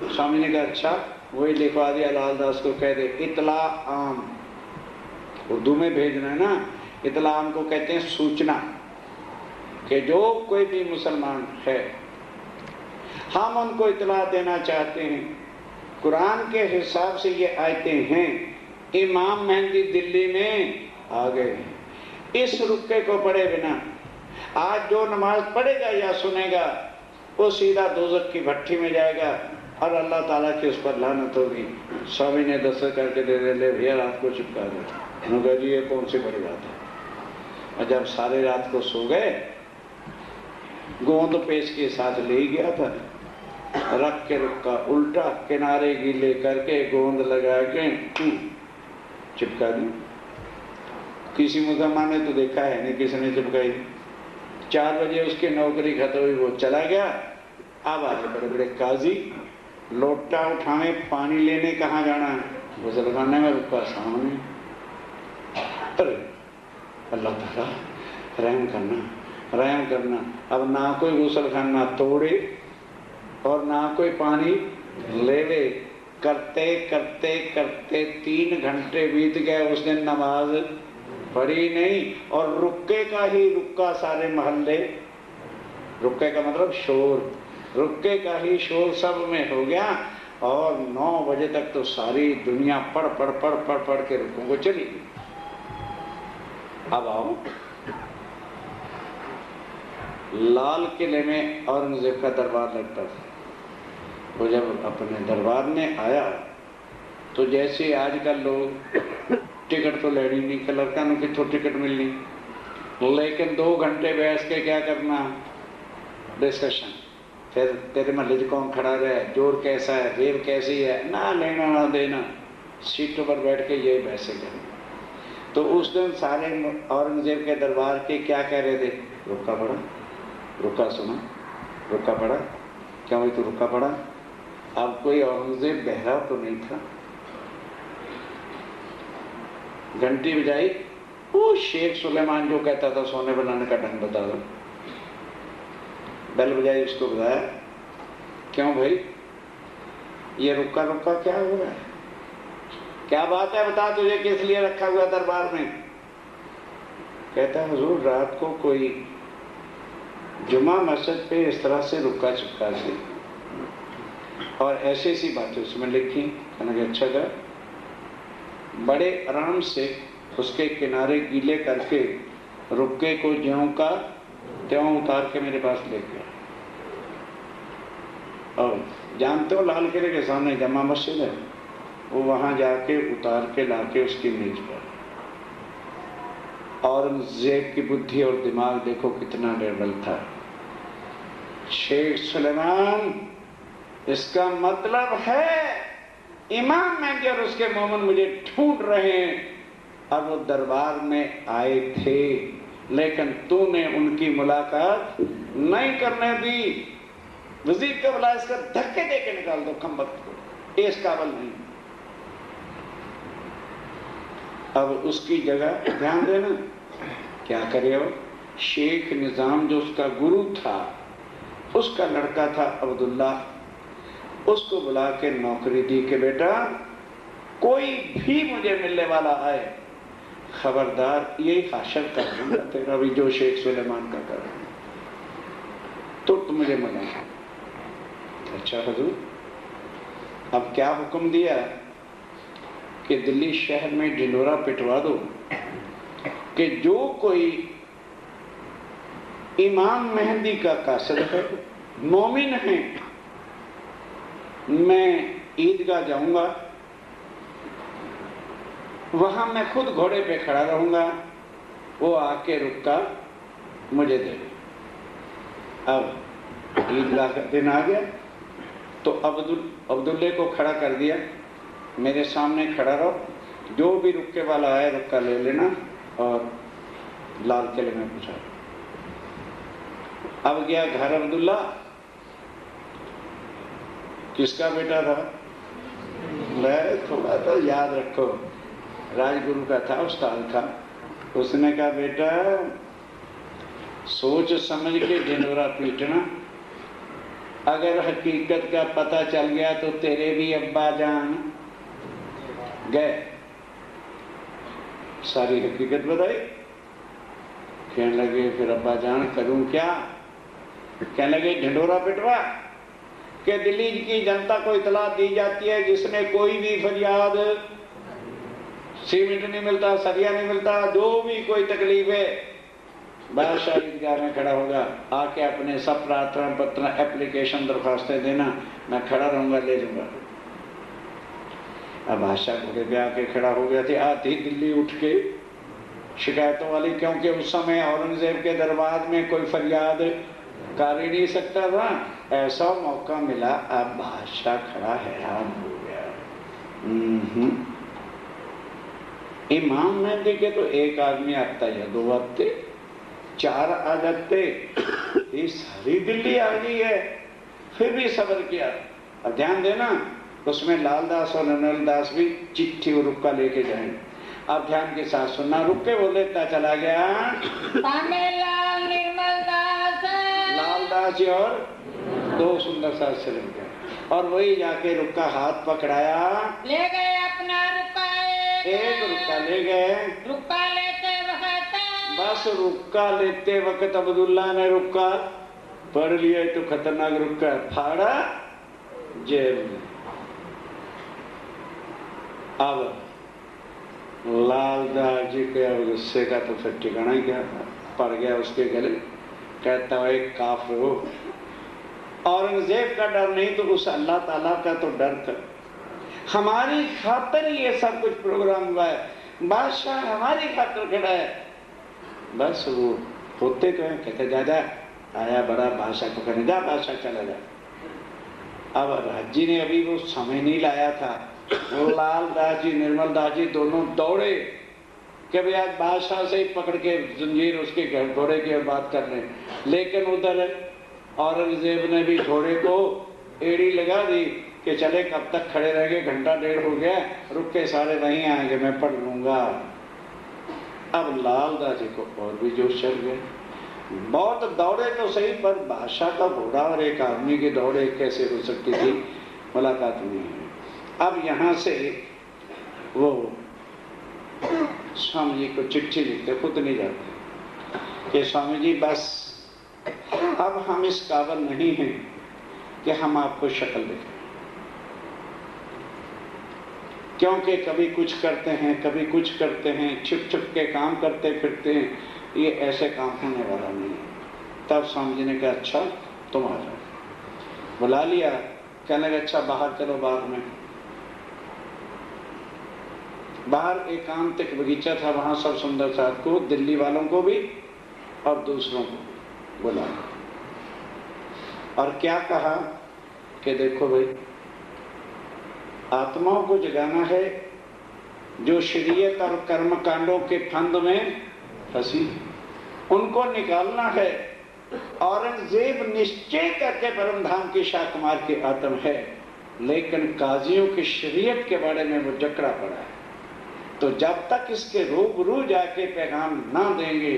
स्वामी ने कहा अच्छा वही लिखवा दिया, लालदास को कह दे इतला आम, उर्दू में भेजना है ना। इतला आम को कहते हैं सूचना, कि जो कोई भी मुसलमान है हम उनको इतला देना चाहते हैं। कुरान के हिसाब से ये आयतें हैं, इमाम मेहंदी दिल्ली में आ गए, इस रुक्के को पढ़े बिना आज जो नमाज पढ़ेगा या सुनेगा वो सीधा दोज़ख की भट्टी में जाएगा और अल्लाह ताला की उस पर लानत होगी। स्वामी ने दस्तखत करके दे दे, ले भैया रात को चिपका दो। उन्होंने कहा जी ये कौन सी बड़ी बात है। और जब सारे रात को सो गए, गोंद पेश के साथ ले गया था, रख के रुका उल्टा किनारे गीले करके गोंद लगा के चिपका दी। किसी मुसलमान ने तो देखा है नहीं किसी ने चिपकाई। 4 बजे उसकी नौकरी खत्म हुई, वो चला गया। अब आगे बड़े बड़े काजी लोटा उठाए पानी लेने कहाँ जाना है, गुसलखाने में रुका सामने। अरे अल्लाह ताला रहम करना, रहम करना। अब ना कोई गुसलखाना तोड़े और ना कोई पानी लेवे। करते करते करते 3 घंटे बीत गए। उस दिन नमाज पड़ी नहीं। और रुक्के का ही रुक्का सारे मोहल्ले, रुक्के का मतलब शोर, रुक्के का ही शोर सब में हो गया। और 9 बजे तक तो सारी दुनिया पढ़ पढ़ पढ़ पढ़ पढ़ के रुकों को चली गई। अब आओ, लाल किले में औरंगजेब का दरबार लगता था। वो जब अपने दरबार में आया तो जैसे आजकल लोग टिकट तो लेनी नहीं, लड़का नु कितों टिकट मिलनी, लेकिन 2 घंटे बैठ के क्या करना, डिस्कशन। फिर तेरे महल च कौन खड़ा रहा है, जोर कैसा है, रेल कैसी है, ना लेना ना देना, सीटों पर बैठ के ये वैसे करना। तो उस दिन सारे औरंगजेब के दरबार के क्या कह रहे थे, रुका पड़ा, रुका सुना, रुका पड़ा, क्या भाई तू रुका पड़ा। अब कोई औरंगजेब बहरा तो नहीं था। घंटी बजाई, वो शेख सुलेमान जो कहता था सोने बनाने का ढंग बता दो, बेल बजाई, उसको बताया, क्यों भाई ये रुका रुका क्या हो रहा है, क्या बात है, बता तुझे किस लिए रखा हुआ दरबार में। कहता है हुजूर रात को कोई जुमा मस्जिद पे इस तरह से रुका चुका से और ऐसी ऐसी बातें उसमें लिखी। कहने लगे अच्छा था, बड़े आराम से उसके किनारे गीले करके रुक्के को ज्यों का त्यों उतार के मेरे पास ले गया। और जानते हो लाल किले के सामने जमा मस्जिद है, वो वहां जाके उतार के लाके उसकी मेज पर। औरंगजेब की बुद्धि और दिमाग देखो कितना निर्बल था। शेख सुलेमान, इसका मतलब है इमाम मेहदी और उसके मोमन मुझे ढूंढ रहे हैं। अब वो दरबार में आए थे लेकिन तूने उनकी मुलाकात नहीं करने दी। वजीर का बुला, इसका धक्के दे के निकाल दो खंबत को, इस काबल नहीं। अब उसकी जगह ध्यान देना क्या करे हो, शेख निजाम जो उसका गुरु था, उसका लड़का था अब्दुल्ला, उसको बुला के नौकरी दी कि बेटा कोई भी मुझे मिलने वाला आए, खबरदार यही हाशर कर दूंगा तेरा भी जो शेख सुलेमान का कर, तो तुम मुझे मना। अच्छा हुजूर, अब क्या हुक्म दिया कि दिल्ली शहर में ढिंडोरा पिटवा दो कि जो कोई इमाम मेहदी का कासिद है, मोमिन है, मैं ईदगाह जाऊंगा, वहां मैं खुद घोड़े पे खड़ा रहूंगा, वो आके रुका मुझे दे। अब ईदगाह का दिन आ गया तो अब्दुल्ले को खड़ा कर दिया, मेरे सामने खड़ा रहो, जो भी रुक्के वाला आए रुक्का ले लेना और लाल किले में पहुंचा। अब गया घर अब्दुल्ला, किसका बेटा था, मैं थोड़ा तो याद रखो राजगुरु का था, उस्ताद था। उसने कहा बेटा सोच समझ के ढिंडोरा पीटना, अगर हकीकत का पता चल गया तो तेरे भी अब्बा जान गए। सारी हकीकत बताई, कहने लगे फिर अब्बा जान करूं क्या, कहने लगे ढिंडोरा पिटवा कि दिल्ली की जनता को इतला दी जाती है जिसने कोई भी फरियाद, सीमेंट नहीं मिलता, सरिया नहीं मिलता, जो भी कोई तकलीफ है, बादशाह ईदगाह में खड़ा होगा, आके अपने सब प्रार्थना पत्र एप्लीकेशन दरखास्तें देना, मैं खड़ा रहूंगा, ले लूंगा। अब बादशाह घोड़े पे आके खड़ा हो गया थे, आती दिल्ली उठ के शिकायतों वाली, क्योंकि उस समय औरंगजेब के दरबार में कोई फरियाद कर ही नहीं सकता था। ऐसा मौका मिला, अब बादशाह खड़ा हैरान हो गया। इमाम मेहदी के तो एक आदमी आता या 2 आते, 4 आ जाते, ये सारी दिल्ली आ गई है। फिर भी सब्र किया। अब ध्यान देना, उसमें लालदास और नलदास भी चिट्ठी और रुक्का लेके जाएंगे। अब ध्यान के साथ सुनना, रुक्के वो लेता चला गया लाल निर्मल दास, लालदास जी और 2 सुंदर सास चले गए, और वही जाके रुक्का हाथ पकड़ाया, ले गए अपना रुक्का, एक रुक्का ले गए, रुक्का लेके बस रुक्का लेते वक्त अब्दुल्ला ने रुक्का पढ़ लिया तो खतरनाक रुक्का फाड़ा जेल में। अब लालदास जी के अब गुस्से का तो फिर ठिकाना ही क्या था, पड़ गया उसके गले। कहता है काफिर हो, औरंगजेब का डर नहीं तो उस अल्लाह ताला का तो डर था। हमारी खातिर ये सब कुछ प्रोग्राम हुआ है, बादशाह हमारी खातिर खड़ा है। बस वो होते तो हैं, कहते जा जा आया बड़ा बादशाह को कहने जा, बादशाह चला जा। अब राजी ने अभी वो समय नहीं लाया था, लालदास जी निर्मल दास जी दोनों दौड़े कि भाई आज बादशाह से ही पकड़ के जंजीर उसके घोड़े की बात कर लें। लेकिन उधर औरंगजेब ने भी घोड़े को एड़ी लगा दी कि चले कब तक खड़े रहेंगे, घंटा डेढ़ हो गया, रुक के सारे वहीं आएंगे, मैं पढ़ लूंगा। अब लालदास जी को और भी जोश चढ़ गया, बहुत दौड़े तो सही पर बादशाह का घोड़ा और एक आदमी की दौड़े कैसे हो सकती थी, मुलाकात नहीं है। अब यहाँ से वो स्वामी जी को चिट्ठी लिखते, खुद नहीं जाते कि स्वामी जी बस अब हम इस काबिल नहीं हैं कि हम आपको शक्ल दिखाएं, क्योंकि कभी कुछ करते हैं कभी कुछ करते हैं, छुप छुप के काम करते फिरते हैं, ये ऐसे काम होने वाला नहीं है। तब स्वामी जी ने कहा अच्छा तुम आ जाओ, बुला लिया। कहने लगे अच्छा बाहर चलो, बाद में बाहर एकांतिक बगीचा था, वहां सब सुंदर साथ को, दिल्ली वालों को भी और दूसरों को बुला। और क्या कहा कि देखो भाई आत्माओं को जगाना है जो शरीयत और कर्म कांडों के फंद में फंसी, उनको निकालना है। औरंगजेब निश्चय करके परम धाम की शाह कुमार की आत्म है, लेकिन काजियों की शरीयत के बारे में वो जकड़ा पड़ा है। तो जब तक इसके रूबरू जाके पैगाम ना देंगे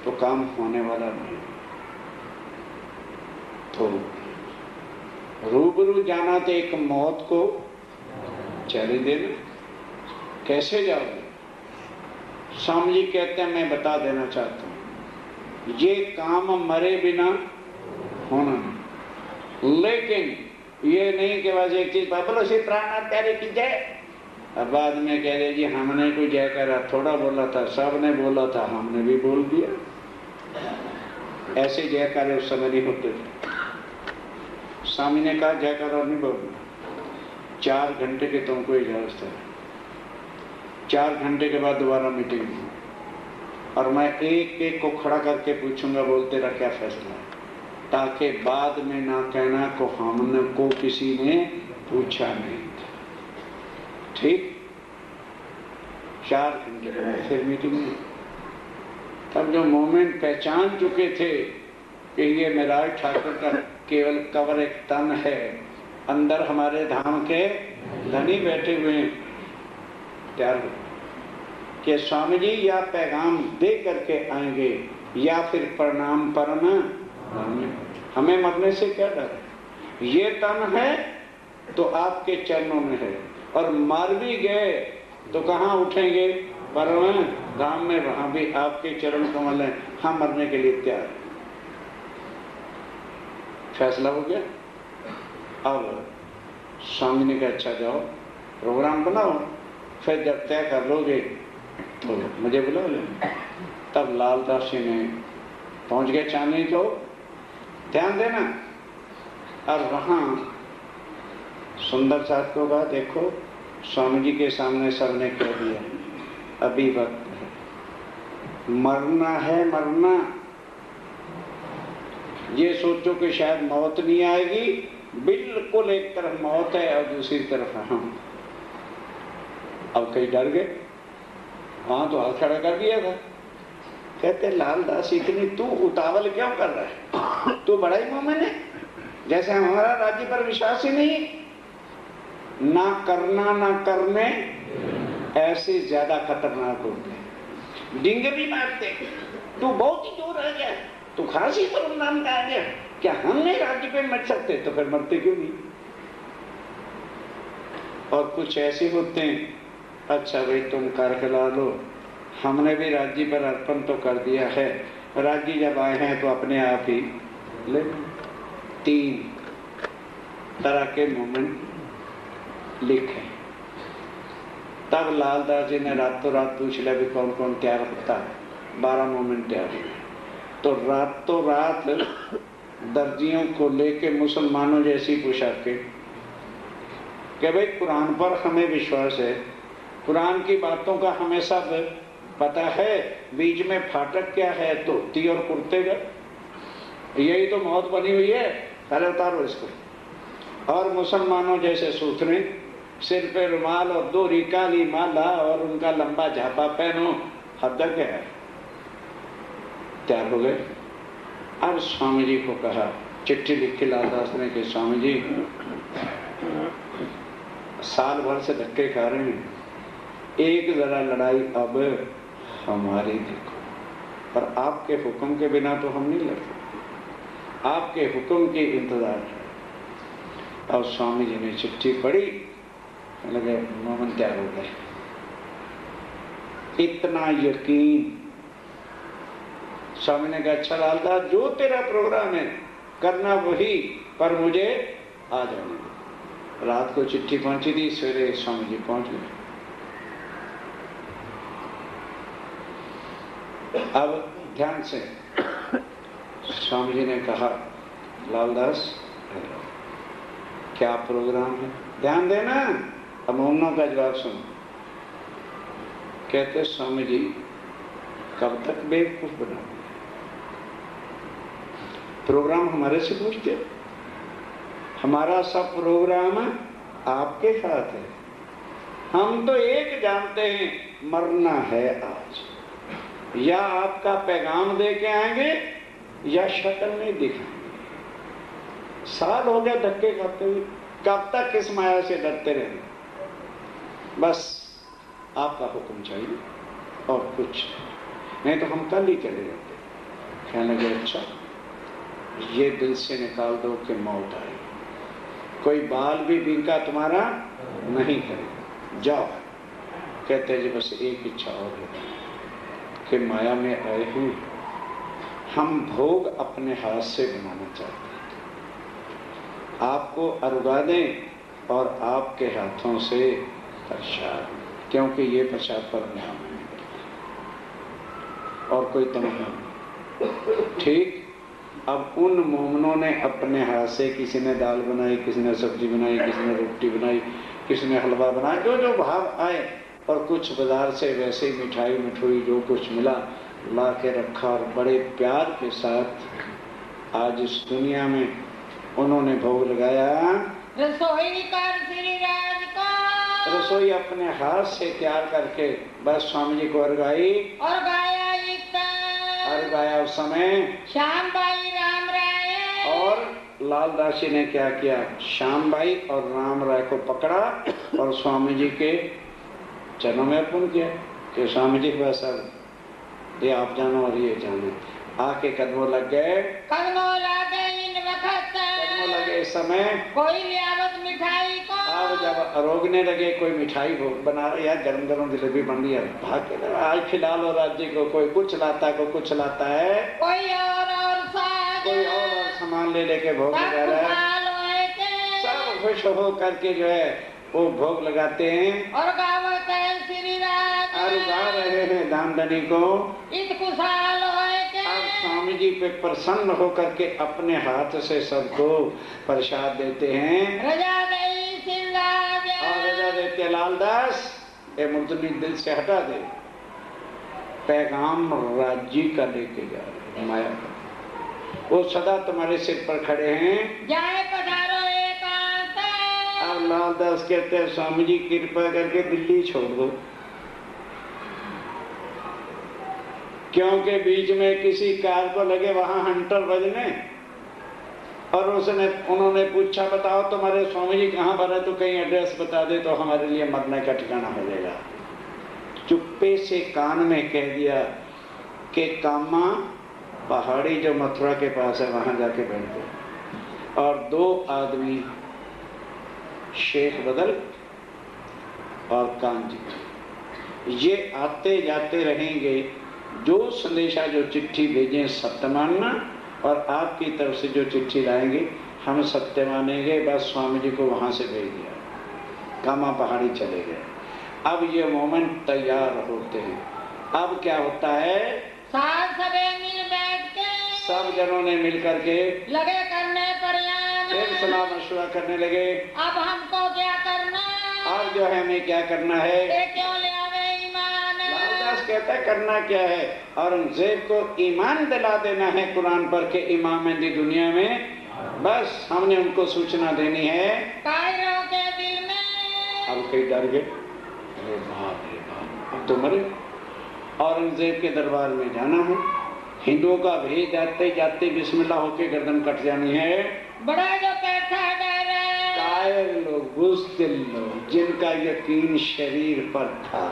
तो काम होने वाला नहीं। तो रूबरू जाना तो एक मौत को चैलेंज देना, कैसे जाओगे? स्वामी जी कहते हैं मैं बता देना चाहता हूं ये काम मरे बिना होना नहीं, लेकिन ये नहीं कि बस एक चीज बोलो श्री प्राणनाथ प्यारे की जय, अब बाद में कह रहे जी हमने कोई जय करा थोड़ा बोला था, सब ने बोला था हमने भी बोल दिया। ऐसे जयकारे उस समय नहीं होते थे। स्वामी ने कहा जयकारा नहीं बोलना, 4 घंटे के तुमको इजाजत है। 4 घंटे के बाद दोबारा मीटिंग हुई और मैं एक एक को खड़ा करके पूछूंगा बोलते रहा क्या फैसला है, ताकि बाद में ना कहना को हमने को किसी ने पूछा नहीं था। ठीक 4 घंटे के बाद फिर मीटिंग हुई। तब जो मोमेंट पहचान चुके थे कि ये मेराज ठाकुर का केवल कवर एक तन है, अंदर हमारे धाम के धनी बैठे हुए हैं, तैयार हो कि स्वामी जी या पैगाम दे करके आएंगे या फिर प्रणाम परना। हमें मरने से क्या डर है, ये तन है तो आपके चरणों में है, और मर भी गए तो कहाँ उठेंगे, परम धाम में, वहां भी आपके चरण कमल हैं, हम मरने के लिए तैयार हैं। फैसला हो गया। अब स्वामी ने कहा अच्छा जाओ प्रोग्राम बनाओ, फिर जब तय कर लोगे तो मुझे बुला लेना। तब लालदास जी ने पहुंच गए चांदनी चौक, ध्यान देना। और वहां सुंदर साथ को कहा देखो स्वामी जी के सामने सबने कह दिया अभी वक्त है, मरना है मरना, ये सोचो कि शायद मौत नहीं आएगी, बिल्कुल एक तरफ मौत है और दूसरी तरफ हम। अब कहीं डर गए, वहां तो हाथ खड़ा कर दिया था। कहते लालदास इतनी तू उतावल क्यों कर रहा है, तू बड़ा ही मोमिन है, जैसे हमारा राज्य पर विश्वास ही नहीं, ना करना ना करने ऐसे ज्यादा खतरनाक होते हैं। डिंग भी मारते, तू बहुत ही दूर रह गया, तू खास ही पर नाम का आ गया, क्या हमने राज्य पे मर सकते, तो फिर मरते क्यों नहीं। और कुछ ऐसे होते हैं अच्छा भाई तुम कर खिला लो, हमने भी राज जी पर अर्पण तो कर दिया है। राज जी जब आए हैं तो अपने आप ही ले 3 तरह के मोमेंट लिखे। तब लालदास जी ने रातों रात पूछ लिया भी कौन कौन तैयार होता है। 12 मोमेंट तैयार हुए। तो रातों रात दर्जियों को लेके मुसलमानों जैसी पोशाकें कि भाई कुरान पर हमें विश्वास है, कुरान की बातों का हमें सब पता है, बीच में फाटक क्या है, धोती और कुर्ते का, यही तो मौत बनी हुई है, पहले उतारो इसको। और मुसलमानों जैसे सूत्रे, सिर पे रुमाल और 2 काली माला और उनका लंबा झापा पहनो, हद तक है। तैयार हो गए। अब स्वामी जी को कहा, चिट्ठी लिखी लालदास ने कि स्वामी जी साल भर से धक्के खा रहे हैं, एक जरा लड़ाई अब हमारी देखो, पर आपके हुक्म के बिना तो हम नहीं लड़ते, आपके हुक्म के इंतजार है। और स्वामी जी ने चिट्ठी पढ़ी, लगे मोमन तैयार हो गए। इतना यकीन। स्वामी ने कहा अच्छा लालदास जो तेरा प्रोग्राम है करना वही, पर मुझे आ जाने दे। रात को चिट्ठी पहुंची थी, सवेरे स्वामी जी पहुंच गए। अब ध्यान से स्वामी जी ने कहा लालदास क्या प्रोग्राम है, ध्यान देना। अब मोमनों का जवाब सुनो। कहते स्वामी जी कब तक बेवकूफ बना, प्रोग्राम हमारे से पूछते, हमारा सब प्रोग्राम आपके साथ है। हम तो एक जानते हैं, मरना है आज, या आपका पैगाम दे के आएंगे या शक्ल नहीं दिखाएंगे। साल हो गया धक्के खाते हुए, कब तक किस माया से डरते रहेंगे। बस आपका हुक्म चाहिए और कुछ नहीं, तो हम कल ही चले जाते। कहने लगे अच्छा ये दिल से निकाल दो कि मौत आए, कोई बाल भी बिंका तुम्हारा नहीं करे, जाओ। कहते जी बस एक इच्छा और है कि माया में आए हैं, हम भोग अपने हाथ से बनाना चाहते हैं, आपको अरुगा दें और आपके हाथों से प्रसाद, क्योंकि ये प्रसाद पर ध्यान है और कोई तमन्ना नहीं। ठीक। अब उन मोमनों ने अपने हाथ से, किसी ने दाल बनाई, किसी ने सब्जी बनाई, किसी ने रोटी बनाई, किसी ने हलवा बनाया, जो जो भाव आए, और कुछ बाजार से वैसे ही मिठाई मिठोई जो कुछ मिला ला के रखा, और बड़े प्यार के साथ आज इस दुनिया में उन्होंने भोग लगाया। रसोई कर श्री राज का, रसोई अपने हाथ से तैयार करके बस स्वामी जी को अर्गाई और गाया और गाया। उस समय श्याम भाई राम राय, और लालदास जी ने क्या किया, श्याम भाई और राम राय को पकड़ा और स्वामी जी के चरणों में अर्पण किया कि स्वामी जी के सब ये आप जानो और ये जानो। आके कदमों लग गए, कदमों लगे इन वक्त, कदमों लगे इस समय कोई लियावत मिठाई को। अब जब रोगने लगे, कोई मिठाई बना रहे यार, गरम गरम जलेबी बन रही है, भाग के आज खिला लो राज्य को, कोई कुछ लाता है, कोई कुछ लाता है, कोई और साथ, कोई और सामान ले लेके भोग लगा रहा है। सब खुश हो करके जो है वो भोग लगाते हैं और गावत है श्री राज, और गा रहे हैं दामदनी को। इत खुशहाल होए के अब स्वामी जी पे प्रसन्न होकर के अपने हाथ से सबको प्रसाद देते हैं। रजा दई सिंगाज, और रजा देते लालदास ये मुर्दनी दिल से हटा दे, पैगाम राज्य का लेके जा रहे माया का, वो सदा तुम्हारे सिर पर खड़े हैं। जाए पधारो एकांत। अब लालदास कहते हैं स्वामी जी कृपा करके दिल्ली छोड़ दो, क्योंकि बीच में किसी कार को लगे वहां हंटर बजने, और उन्होंने पूछा बताओ तुम्हारे स्वामी जी कहाँ पर है, तो कहीं एड्रेस बता दे तो हमारे लिए मरने का ठिकाना हो जाएगा। चुप्पे से कान में कह दिया कि कामा पहाड़ी जो मथुरा के पास है वहां जाके बैठ गए। और 2 आदमी शेख बदल और कांजी ये आते जाते रहेंगे। जो संदेशा जो चिट्ठी भेजें सत्य मानना, और आपकी तरफ से जो चिट्ठी लाएंगे हम सत्य मानेंगे। बस स्वामी जी को वहां से भेज दिया, कामा पहाड़ी चले गए। अब ये मोमेंट तैयार होते हैं। अब क्या होता है, सबे मिल बैठ के सब जनों ने मिल करके लगे करने प्रयास, फिर सलाह मशवरा करने लगे। अब हमको क्या करना, अब जो है हमें क्या करना है। ये क्यों ले आवे ईमान। लालदास कहता है करना क्या है, औरंगजेब को ईमान दिला देना है कुरान पर के इमाम दी दुनिया में। बस हमने उनको सूचना देनी है। कायरों के दिल में अब कई डर गए, अरे बाप रे बाप, अब तो मरे। औरंगजेब के दरबार में जाना है, हिंदुओं का भेद जाते जाते बिस्मिल्लाह होके गर्दन कट जानी है। बड़ा जो पैसा डर है, कायर लोग, बुज़दिल लोग, जिनका यकीन शरीर पर था,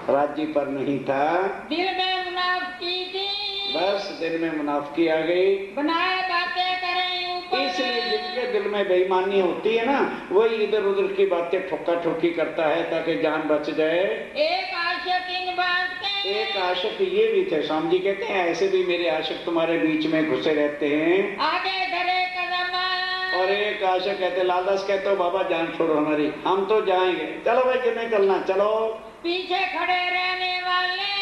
राज्य पर नहीं था, दिल में मुनाफिकी थी, बस दिल में मुनाफिकी आ गई। बनाए बातें करें ऊपर, इसलिए जिनके दिल में बेईमानी होती है ना, वही इधर उधर की बातें ठोका ठोकी करता है ताकि जान बच जाए। एक आशिक इन बात के, एक आशिक ये भी थे, स्वामी जी कहते हैं ऐसे भी मेरे आशिक तुम्हारे बीच में घुसे रहते हैं। आगे धरे कदम, और एक आशिक कहते, लालदास कहते हो बाबा जान छोड़ो हमारी, हम तो जाएंगे, चलो भाई जिन्हें चलना चलो। पीछे खड़े रहने वाले,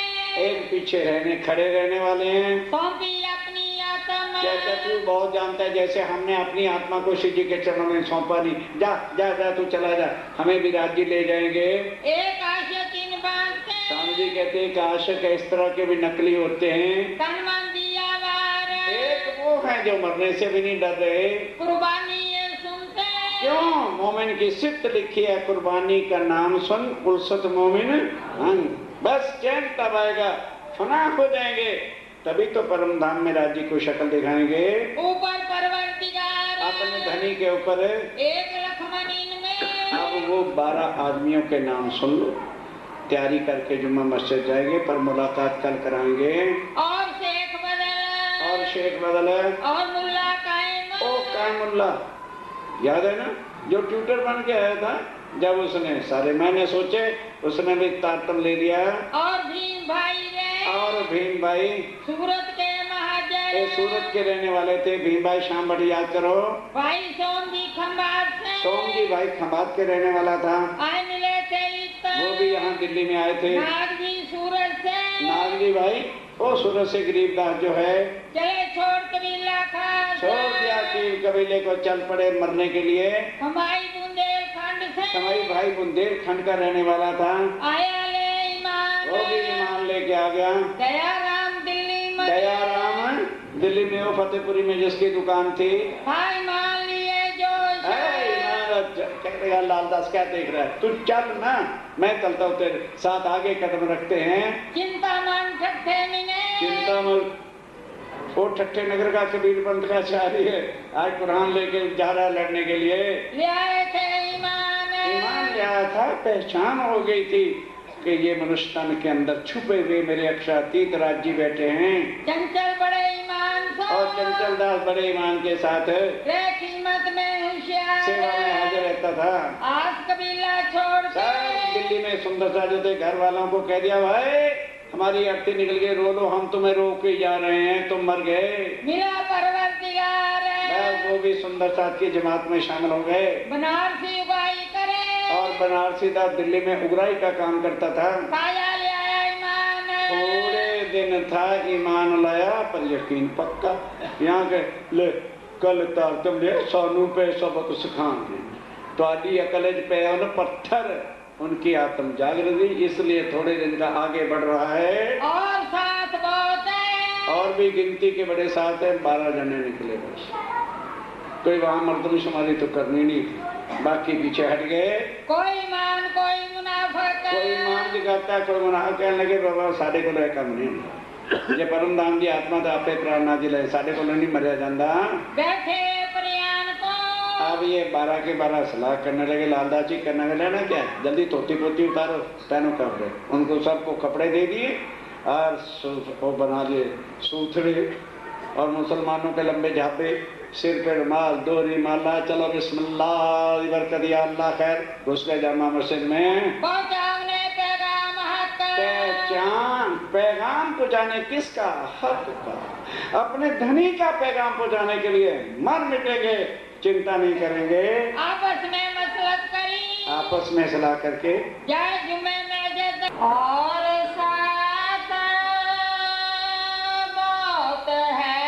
एक पीछे रहने खड़े रहने वाले हैं। सौंपी अपनी आत्मा, कहते तू बहुत जानता है, जैसे हमने अपनी आत्मा को शिव जी के चरणों में सौंपा नहीं, जा जा जा तू चला जा, हमें भी राज्य ले जाएंगे। एक आशिक इन बात के, स्वामी जी कहते हैं कि आशिक इस तरह के भी नकली होते हैं। तन मन दिया वार, एक वो है जो मरने से भी नहीं डर रहे। कुर्बानी ये सुनते, क्यों, मोमिन की सिफ्त लिखी है, कुर्बानी का नाम सुन उल्सत मोमिन अंग। बस चैन तब आएगा, फना हो जाएंगे, तभी तो परम धाम में राज्य को शक्ल दिखाएंगे। ऊपर परवरदिगार अपने धनी के ऊपर। एक लखमनीन में, अब वो 12 आदमियों के नाम सुन लो, तैयारी करके जुम्मा मस्जिद जाएंगे, पर मुलाकात कल कराएंगे। और शेख बदल, और शेख बदल और मुल्ला कायम, ओ कायमुल्ला, याद है ना, जो ट्यूटर बन के आया था, जब उसने सारे मैंने सोचे, उसने भी तारतम ले लिया। और भीम भाई रे, और भीम भाई सूरत के महाजन, ये सूरत के रहने वाले थे। भीम भाई शाम बड़ी याद करो। भाई सोम जी खंबात से, सोम जी भाई खंबात के रहने वाला था, आए मिले थे इतर, वो भी यहाँ दिल्ली में आए थे। नाग जी सूरत से, नागजी भाई वो सूरत से गरीबदास जो है, चले छोड़ कबीला खास, छोड़ दिया कि कबीले को, चल पड़े मरने के लिए। हमारी बुंदेलखंड से, हमारी भाई बुंदेलखंड का रहने वाला था, आया ले ईमान, वो भी ईमान लेके आ गया। दयाराम दिल्ली में, दयाराम दिल्ली में, वो फतेहपुरी में जिसकी दुकान थी। भाई मान लिए जो कहेगा लालदास क्या देख रहा है, तू चल ना, मैं चलता हूँ तेरे साथ, आगे कदम रखते हैं। चिंता मन ठट्ठे मिने, चिंता मत, वो ठट्ठे नगर का कबीर पंथ का शायरी है, आज कुरान लेके जा रहा है लड़ने के लिए। ले आए थे ईमान, ईमान ले आया था, पहचान हो गई थी कि ये मनुष्य तन के अंदर छुपे हुए मेरे अक्षरातीत राज्य बैठे हैं। चंचल बड़े ईमान से, और चंचल दास बड़े ईमान के साथ रे कीमत में होशियार, सेवा में हाजिर रहता था। आज कबीला छोड़ सब दिल्ली में सुंदर सा जो थे, घर वालों को कह दिया भाई हमारी अर्थी निकल गई, रो लो, हम तुम्हें रोक के जा रहे हैं, तुम मर गए। मिला परवरदिगार, वो भी सुंदर साथ की जमात में शामिल हो गए। बनारसी उगाई करे, और बनारसी दास दिल्ली में उगराई का काम करता था। काया ले आया ईमान, थोड़े दिन था ईमान लाया, पर यकीन पक्का। यहाँ के ले कल तार तुम ले सानू पे सबक सिखाएंगे, तो आदि अकलेज पे उन पत्थर, उनकी आत्म जागृत हुई, इसलिए थोड़े दिन का आगे बढ़ रहा है। और साथ बहुत है, और भी गिनती के बड़े साथ है, 12 जने निकले बस। कोई वहां मर्दमशुमारी तो करनी नहीं थी, बाकी पीछे हट गए। कोई ईमान कोई मुनाफिक, कोई ईमान दिखाता, कोई मुनाफिक। कहने लगे बाबा साढ़े को कम नहीं, जे परम धाम की आत्मा तो आपे प्राण ना दिलाए, साढ़े को नहीं मरिया जाता। बैठे परियान को, अब ये 12 के 12 सलाह करने लगे। लालदास जी करने लगे ना क्या, जल्दी धोती पोती उतारो, पहनो कपड़े। उनको सबको कपड़े दे दिए और वो बना दिए सूथड़े, और मुसलमानों के लंबे झापे, सिर पे रुमाल, दोहरी माला, चलो बिस्मिल्लाह बरकत या अल्लाह खैर, घुस गए जामा मस्जिद में। पहुंचाने पैगाम हक चांद पैगाम पहुंचाने किसका? हक का। अपने धनी का पैगाम पहुंचाने के लिए मर मिटेंगे, चिंता नहीं करेंगे। आपस में मसलत करी, आपस में सलाह करके जय जुमे में जैसे और साथ मौत है,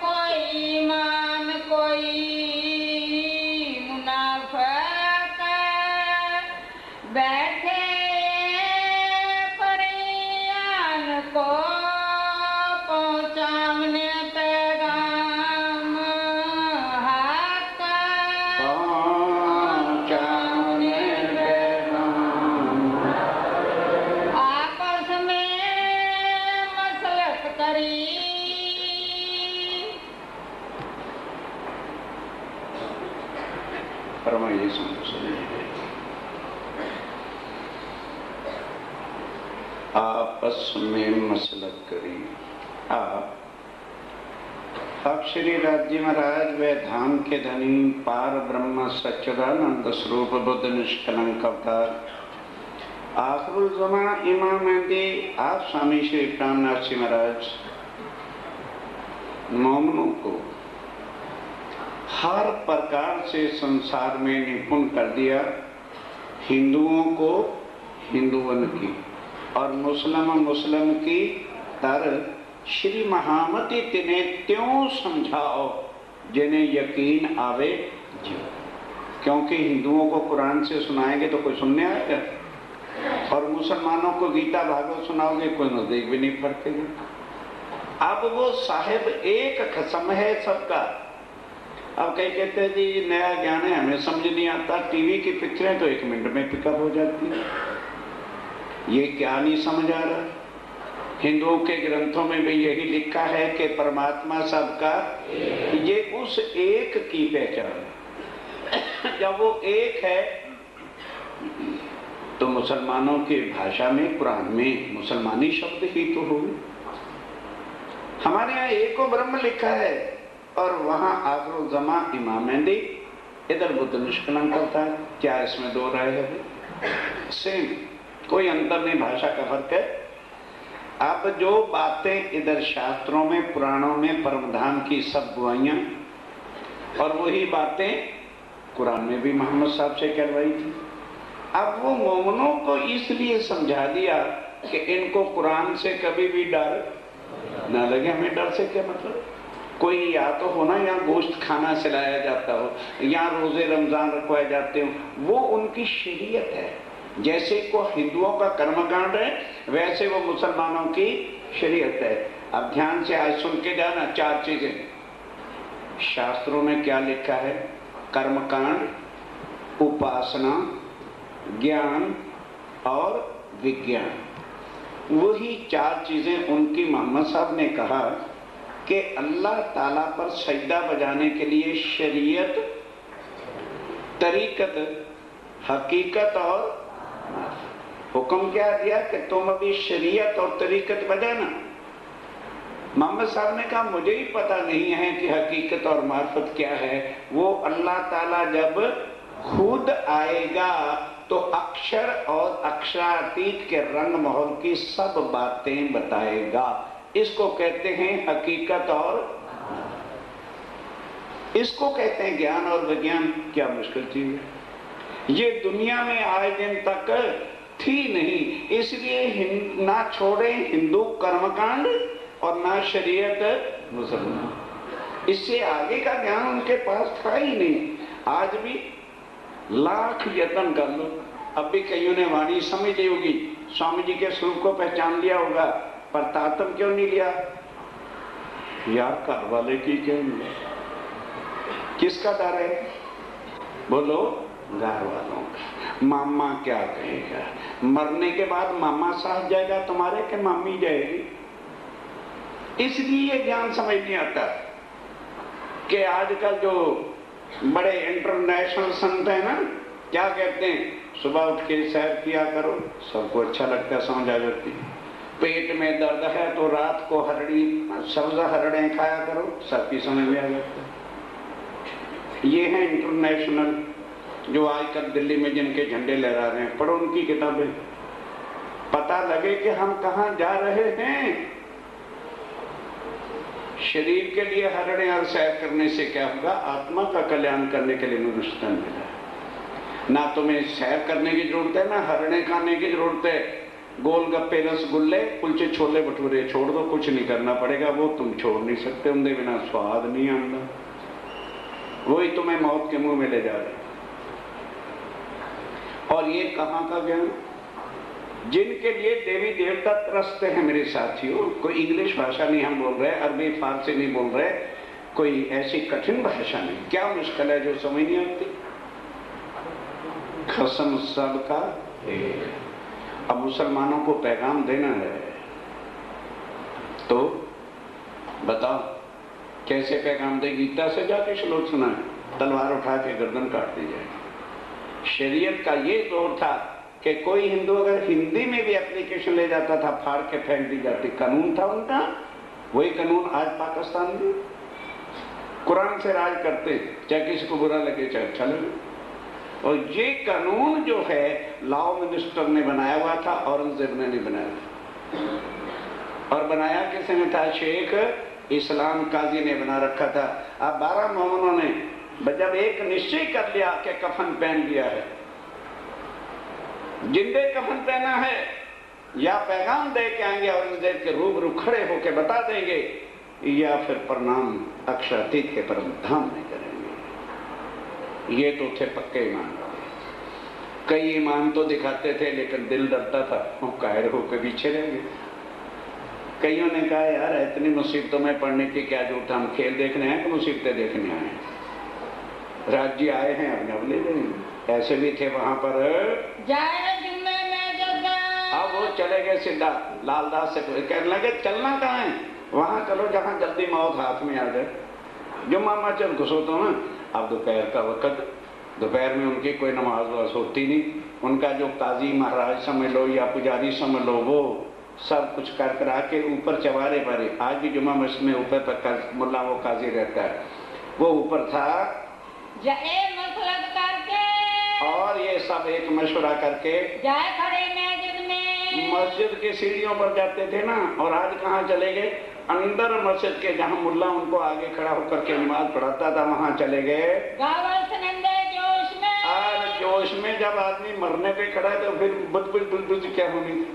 कोई ईमान कोई मुनाफिक, बैठे परियान को पहुंचाने पैगाम हक, पहुंचाने पैगाम। आपस में मसलत करी, फरमाइए सुनिए। आपस में मसलत करी। आप श्री राज्य महाराज व धाम के धनी पार ब्रह्म सच्चिदानंद स्वरूप बुद्ध निष्कलंक अवतार आखिरुल ज़मा इमाम मेहदी आप स्वामी श्री प्राणनाथ जी महाराज मोमनों को हर प्रकार से संसार में निपुण कर दिया। हिंदुओं को हिंदुवन की और मुस्लिम की तरह श्री महामती तिन्हें त्यों समझाओ जिन्हें यकीन आवे जो, क्योंकि हिंदुओं को कुरान से सुनाएंगे तो कोई सुनने आएगा, और मुसलमानों को गीता भागवत सुनाओगे कोई नजदीक भी नहीं पड़तेगी। अब वो साहिब एक खसम है सबका। अब कई कहते हैं जी नया ज्ञान है, हमें समझ नहीं आता, टीवी की पिक्चरें तो 1 मिनट में पिकअप हो जाती है, ये क्या नहीं समझ आ रहा। हिंदुओं के ग्रंथों में भी यही लिखा है कि परमात्मा सबका, ये उस एक की पहचान है। जब वो एक है तो मुसलमानों की भाषा में कुरान में मुसलमानी शब्द ही तो हो। हमारे यहाँ एको ब्रह्म लिखा है और वहां आखिरुल ज़मा इमाम मेहदी, इधर बुद्ध निष्कलंक अवतार। क्या इसमें दो राय है? सेम, कोई अंतर नहीं, भाषा का फर्क है। अब जो बातें इधर शास्त्रों में पुराणों में परमधाम की सब गुआइयां, और वही बातें कुरान में भी मोहम्मद साहब से कहलवाई थी। अब वो मोमनों को इसलिए समझा दिया कि इनको कुरान से कभी भी डर ना लगे। हमें डर से क्या मतलब? कोई या तो हो ना, यहाँ गोश्त खाना खिलाया जाता हो, यहाँ रोजे रमजान रखवाए जाते हो, वो उनकी शरीयत है। जैसे को हिंदुओं का कर्मकांड है वैसे वो मुसलमानों की शरीयत है। अब ध्यान से आज सुन के जाना 4 चीजें शास्त्रों में क्या लिखा है। कर्मकांड, उपासना, ज्ञान और विज्ञान, वही 4 चीजें उनकी मोहम्मद साहब ने कहा कि अल्लाह ताला पर सजदा बजाने के लिए शरीयत, तरीकत, हकीकत और हुक्म क्या दिया कि तुम अभी शरीयत और तरीकत बजाना। मोहम्मद साहब ने कहा मुझे ही पता नहीं है कि हकीकत और मार्फत क्या है। वो अल्लाह ताला जब खुद आएगा तो अक्षर और अक्षरातीत के रंग महल की सब बातें बताएगा। इसको कहते हैं हकीकत और इसको कहते हैं ज्ञान और विज्ञान। क्या मुश्किल चीज है? ये दुनिया में आज दिन तक थी नहीं, इसलिए ना छोड़े हिंदू कर्मकांड और ना शरीयत मुसलमान। इससे आगे का ज्ञान उनके पास था ही नहीं। आज भी लाख यत्न कर लो, अब भी कईयों ने वाणी समझ ली होगी, स्वामी जी के स्वरूप को पहचान लिया होगा, पर तातम क्यों नहीं लिया? यार घर वाले की क्यों नहीं? किसका डर है? बोलो, घर वालों का। मामा क्या कहेगा? मरने के बाद मामा साथ जाएगा तुम्हारे कि मम्मी जाएगी? इसलिए ये ज्ञान समझ नहीं आता कि आजकल जो बड़े इंटरनेशनल संत है ना, क्या कहते हैं, सुबह उठ के सैर किया करो, सबको अच्छा लगता है, समझ आ जाती। पेट में दर्द है तो रात को हरड़ी सब्जा हरड़े खाया करो, सबकी समझ में आ जाता है। ये है इंटरनेशनल जो आजकल दिल्ली में जिनके झंडे लहरा रहे हैं, पढ़ो उनकी किताबें। पता लगे कि हम कहां जा रहे हैं। शरीर के लिए हरणे और सैर करने से क्या होगा? आत्मा का कल्याण करने के लिए मनुष्य मिला है। ना तुम्हें सैर करने की जरूरत है, ना हरणे खाने की जरूरत है। गोलगप्पे, रसगुल्ले, कुलचे, छोले भटूरे छोड़ दो, कुछ नहीं करना पड़ेगा। वो तुम छोड़ नहीं सकते, उनके बिना स्वाद नहीं आता। वही तुम्हें मौत के मुंह में ले जा रहे। और ये कहां का ज्ञान? जिनके लिए देवी देवता तरसते हैं मेरे साथियों। कोई इंग्लिश भाषा नहीं हम बोल रहे, अरबी फारसी नहीं बोल रहे, कोई ऐसी कठिन भाषा नहीं। क्या मुश्किल है जो समझ नहीं आती? खसम सबका एक। अब मुसलमानों को पैगाम देना है तो बताओ कैसे पैगाम दे? गीता से जाके श्लोक सुना है, तलवार उठा के गर्दन काट दी जाए। शरीयत का ये दौर था कि कोई हिंदू अगर हिंदी में भी एप्लीकेशन ले जाता था, फाड़ के फेंक दी जाती। कानून था उनका। वही कानून आज पाकिस्तान में कुरान से राज करते, चाहे किसी को बुरा लगे चाहे अच्छा लगे। और ये कानून जो है लॉ मिनिस्टर ने बनाया हुआ था, औरंगजेब ने नहीं बनाया। और बनाया किसने था? शेख इस्लाम काजी ने बना रखा था। अब 12 मोमिनों ने जब एक निश्चय कर लिया कि कफन पहन लिया है, जिंदे कफन पहना है, या पैगाम दे के आएंगे औरंगजेब के रूबरू खड़े होके बता देंगे, या फिर प्रणाम अक्षरातीत के परम धाम में करेंगे। ये तो थे पक्के ईमान। कई ईमान तो दिखाते थे लेकिन दिल डरता था, वो कायर होकर पीछे रह गए। कईयों ने कहा यार इतनी मुसीबतों में पढ़ने की क्या जरूरत, हम खेल देखने हैं कि मुसीबतें देखने आए हैं। राज्य आए हैं अब ले लेंगे। ऐसे भी थे वहां पर। अब वो चले गए सीधा लालदास से कहने लगे चलना कहाँ है? वहां चलो जहां जल्दी मौत हाथ में आ जाए। जुम्मा मस्जिद घुसो तो ना। अब दोपहर का वक्त, दोपहर में उनकी कोई नमाज वाज होती नहीं। उनका जो काजी महाराज समझ लो या पुजारी समझ लो, वो सब कुछ कर करा के ऊपर चवारे पर, आज भी जुम्मा मस्जिद में ऊपर पर मुल्ला वो काजी रहता है, वो ऊपर था। और ये सब एक मशवरा करके जाए खड़े मस्जिद में, मस्जिद की सीढ़ियों पर जाते थे ना। और आज कहाँ चले गए? अंदर मस्जिद के जहाँ मुल्ला उनको आगे खड़ा होकर के नमाज पढ़ाता था, वहां चले गए। जोश में, और जोश में जब आदमी मरने पे खड़ा है तो फिर बुद्ध क्या होनी?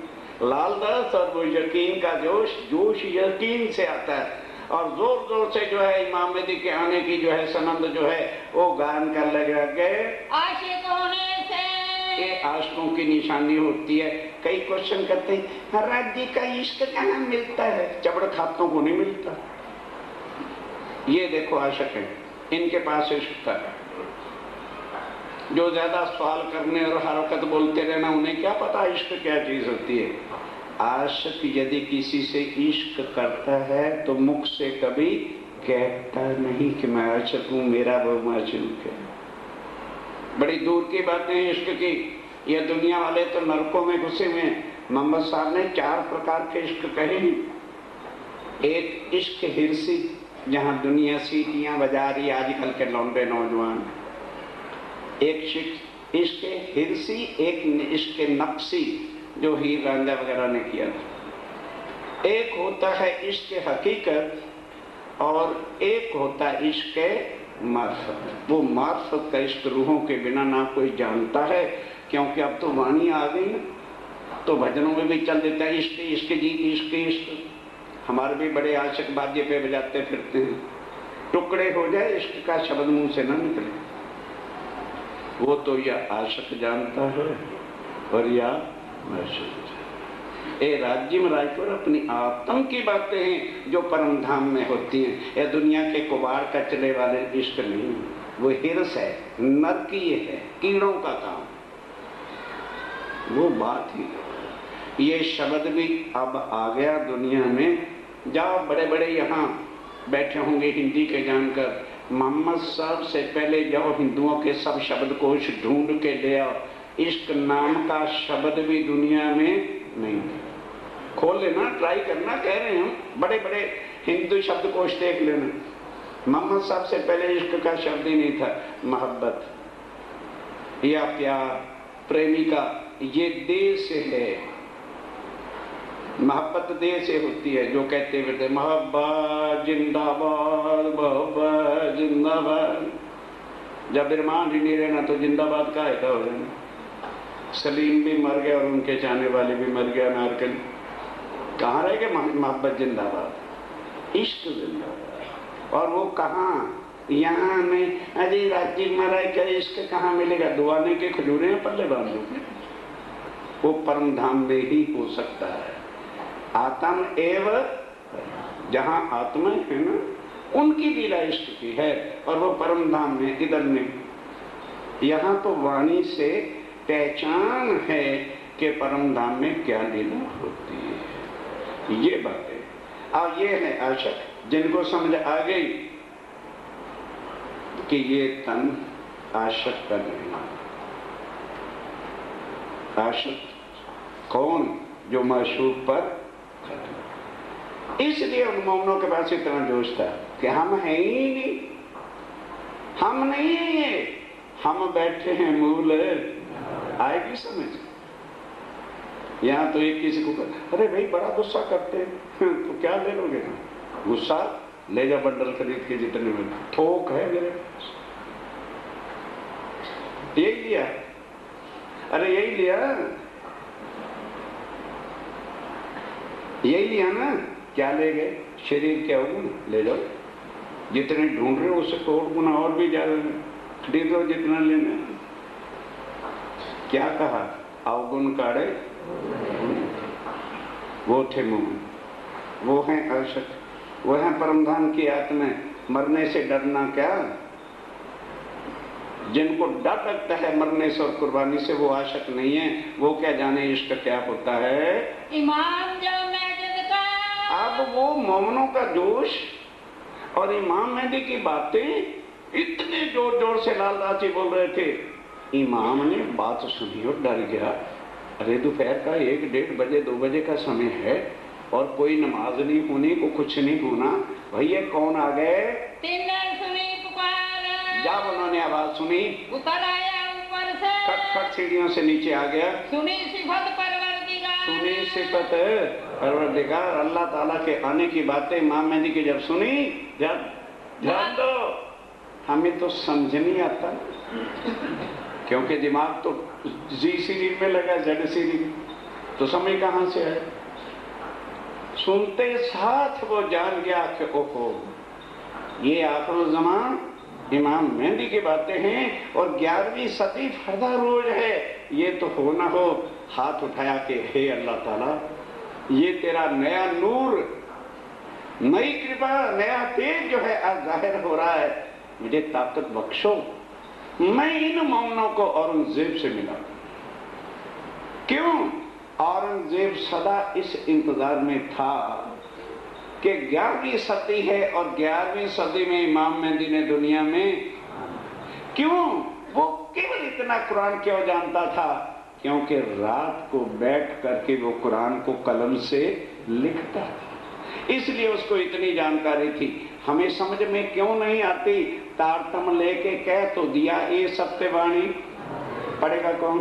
लालदास और वो यकीन का जोश, जोश यकीन से आता है। और जोर जोर से जो है इमाम मेहदी के आने की जो है सनद जो है वो गान कर लगे। आशिक होने से ये आशिकों की निशानी होती है। कई क्वेश्चन करते हैं राज्य का इश्क कहाँ मिलता है? चबड़ खातों को नहीं मिलता। ये देखो आशिक है, इनके पास इश्क का है। जो ज्यादा सवाल करने और हर वक्त बोलते रहना, उन्हें क्या पता इश्क क्या चीज होती है। आशिक यदि किसी से इश्क करता है तो मुख से कभी कहता नहीं कि मैं आशिक हूं, मेरा वो माशूक है। बड़ी दूर की बातें हैं इश्क की। ये दुनिया वाले तो नरकों में घुसे हुए हैं। मोहम्मद साहब ने 4 प्रकार के इश्क कहे हैं। एक इश्क हिरसी, जहां दुनिया सीटियां बजा रही आजकल के लौंडे नौजवान। एक इश्क हिरसी, एक इश्क नफ्सी जो हीर रांझा वगैरह ने किया था। एक होता है इश्क हकीकत और एक होता है इश्क मार्फत। वो मार्फत का इश्क रूहों के बिना ना कोई जानता है, क्योंकि अब तो वाणी आ गई ना, तो भजनों में भी चल देता है इश्क इश्क जी इश्क इश्क। हमारे भी बड़े आशिक बाजे पे बजाते फिरते हैं। टुकड़े हो जाए इश्क का शब्द मुंह से ना निकले। वो तो यह आशिक जानता है और या ए राज्य में रायपुर अपनी आत्म की बातें हैं जो परम धाम में होती हैं। यह दुनिया के कुबाड़ कचरे वाले इश्क नहीं, वो हिरस है, नरकीय है, कीड़ों का काम। वो बात ही ये शब्द भी अब आ गया दुनिया में। जाओ बड़े बड़े यहाँ बैठे होंगे हिंदी के जानकर, मोहम्मद साहब से पहले जाओ हिंदुओं के सब शब्दकोश ढूंढ के ले आओ। इश्क नाम का शब्द भी दुनिया में नहीं। खोल लेना, ट्राई करना, कह रहे हैं हम। बड़े बड़े हिंदू शब्दकोश देख लेना। मोहम्मद साहब से पहले इश्क का शब्द ही नहीं था। मोहब्बत या प्यार, प्रेमिका, ये देश है। मोहब्बत देह से होती है, जो कहते हुए थे मोहब्बत जिंदाबाद, मोहब्बत जिंदाबाद। जब इरमान ही नहीं रहना तो जिंदाबाद का है हो जाना। सलीम भी मर गया और उनके चाहने वाले भी मर गया। नारकल कहाँ रह गए? मोहब्बत जिंदाबाद, इश्क जिंदाबाद। और वो कहाँ? यहाँ में अरे राज्य महाराज का इश्क कहाँ मिलेगा? दुआने के खजूरे पल्ले बांध लो। वो परम धाम में ही हो सकता है। आत्म एव, जहाँ आत्मा है ना, उनकी लीला इष्ट की है और वो परम धाम में, इधर में। यहाँ तो वाणी से पहचान है कि परम धाम में क्या लीला होती है। ये बातें और ये है आशक, जिनको समझ आ गई कि ये तन आशक का नहीं। आशक कौन? जो माशूक पर। इसलिए उन मोमनों के पास इतना जोश था कि हम हैं ही नहीं, हम नहीं हैं ये, हम बैठे हैं मूल। आएगी समझ? यहाँ तो एक किसी को अरे भाई बड़ा गुस्सा करते हैं तो क्या ले लोगे? गुस्सा ले जा बंडल खरीद के, जितने में थोक है मेरे पास। यही लिया, अरे यही लिया, यही लिया ना। क्या ले गए? शरीर क्या होगा? ले जाओ, जितने ढूंढ रहे हो उससे 100 गुना और भी ज्यादा दे दो जितना लेना। क्या कहा? अवगुण काढ़े वो थे मुंह, वो है आशक, वो है परमधाम की आत्मा। मरने से डरना क्या? जिनको डर लगता है मरने से और कुर्बानी से, वो आशक नहीं है। वो क्या जाने इश्क क्या होता है? इमाम जो मैजिद का। अब वो मोमनों का जोश और इमाम मेहदी की बातें इतने जोर जोर से लाल लाची बोल रहे थे। इमाम ने बात सुनी और डर गया। अरे दोपहर का 1-1:30 बजे 2 बजे का समय है और कोई नमाज नहीं होनी, को कुछ नहीं होना। भैया कौन आ गए? सुनी पुकार, जब उन्होंने आवाज सुनी उतर आया ऊपर से, खट सीढ़ियों से नीचे आ गया। सुनी सिफत परवरदिगार, सुनी सिफत परवरदिगार, अल्लाह ताला के आने की बातें इमाम मेहदी की जब सुनी, जब ध्यान दो, हमें तो समझ नहीं आता क्योंकि दिमाग तो जी सीरीज में लगा, जेड सीरीज, तो समय कहां से है? सुनते साथ वो जान गया कि ओहो ये आखिर ज़मान इमाम मेहदी की बातें हैं और 11वीं सदी फरदा रोज है। ये तो हो ना हो, हाथ उठाया कि हे अल्लाह ताला, ये तेरा नया नूर, नई कृपा, नया तेज जो है आज जाहिर हो रहा है, मुझे ताकत बख्शो, मैं इन मोमनों को औरंगजेब से मिला। क्यों? औरंगजेब सदा इस इंतजार में था कि 11वीं सदी है और 11वीं सदी में इमाम मेहदी ने दुनिया में, क्यों वो केवल इतना कुरान क्यों जानता था? क्योंकि रात को बैठ करके वो कुरान को कलम से लिखता था, इसलिए उसको इतनी जानकारी थी। हमें समझ में क्यों नहीं आती? तारतम लेके कह तो दिया ये सत्यवाणी, पढ़ेगा कौन?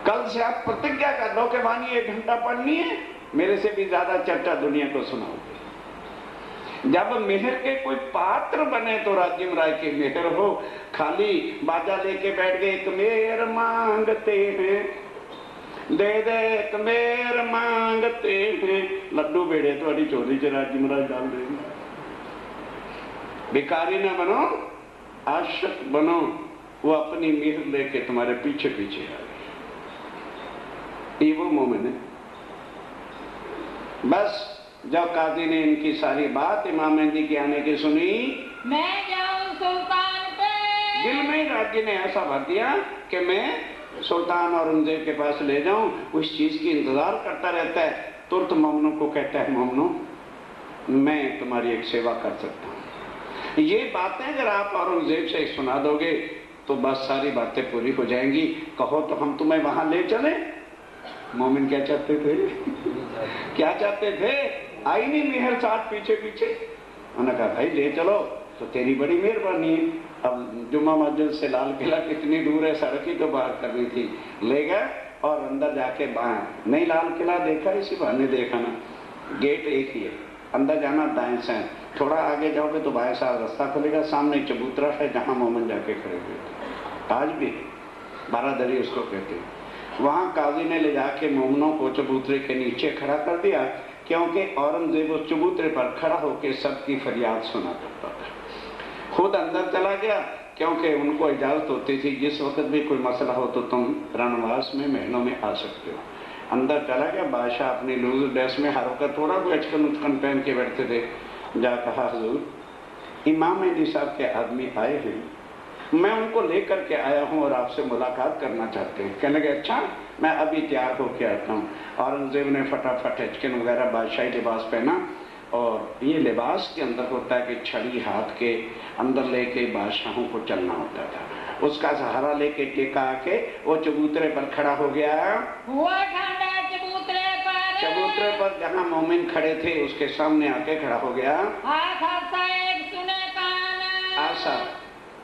कल से आप प्रतिज्ञा कर लो कि वाणी 1 घंटा पढ़नी है, मेरे से भी ज्यादा चर्चा दुनिया को सुनाओगे। जब मेहर के कोई पात्र बने तो राजिम राय के मेहर हो, खाली बाजा लेके बैठ गए, एक मेहर मांगते हैं, दे दे एक मेहर मांगते हैं, लड्डू बेड़े थोड़ी चोरी च राजिम राय डाल देंगे। भिखारी ना बनो, आशिक बनो, वो अपनी मेहर लेके तुम्हारे पीछे पीछे आ गए। ये वो मोमिन है। बस जब काजी ने इनकी सारी बात इमाम मेहदी के आने की सुनी, मैं जाऊं सुल्तान पे, दिल में राज्य ने ऐसा भर दिया कि मैं सुल्तान औरंगजेब के पास ले जाऊं। उस चीज की इंतजार करता रहता है। तुरंत मोमनों को कहता है, मोमनों मैं तुम्हारी एक सेवा कर सकता हूं। ये बातें अगर आप औरंगजेब से सुना दोगे तो बस सारी बातें पूरी हो जाएंगी। कहो तो हम तुम्हें वहां ले चले। मोमिन क्या चाहते थे? क्या चाहते थे? आई नहीं मेहर साथ पीछे पीछे। उन्होंने कहा भाई ले चलो तो तेरी बड़ी मेहरबानी है। अब जुम्मा मस्जिद से लाल किला कितनी दूर है, सड़क ही तो बाहर करनी थी। ले गए और अंदर जाके बाएं, नहीं लाल किला देखा, इसी बहाने देखा ना, गेट एक ही है, अंदर जाना दाएं से, थोड़ा आगे जाओगे तो बाएं साइड रास्ता खुलेगा, सामने चबूतरा है जहां मोमिन जाके खड़े हुए थे, आज भी बारादरी उसको कहते हैं। वहां काजी ने ले जाके मोमिनों को चबूतरे के नीचे खड़ा कर दिया, क्योंकि औरंगजेब उस चबूतरे पर खड़ा होकर सबकी फरियाद सुना करता था। खुद अंदर चला गया, क्योंकि उनको इजाजत होती थी जिस वक्त भी कोई मसला हो तो तुम रणवास में महलों में आ सकते हो। अंदर चला गया, बादशाह अपनी लूज ड्रेस में हर वक्त थोड़ा कोई अचकन उचकन पहन के बैठते थे। जा कहा, हुजूर इमाम मेहदी साहब के आदमी आए हैं, मैं उनको लेकर के आया हूँ और आपसे मुलाकात करना चाहते हैं। कहने लगे, अच्छा मैं अभी तैयार होके आता हूँ। औरंगजेब ने फटाफट अचकन वगैरह बादशाही लिबास पहना, और ये लिबास के अंदर होता है कि छड़ी हाथ के अंदर लेके बादशाहों को चलना होता था। उसका सहारा लेके टेका आके वो चबूतरे पर खड़ा हो गया। चबूतरे पर जहाँ मोमिन खड़े थे उसके सामने आके खड़ा हो गया। आशा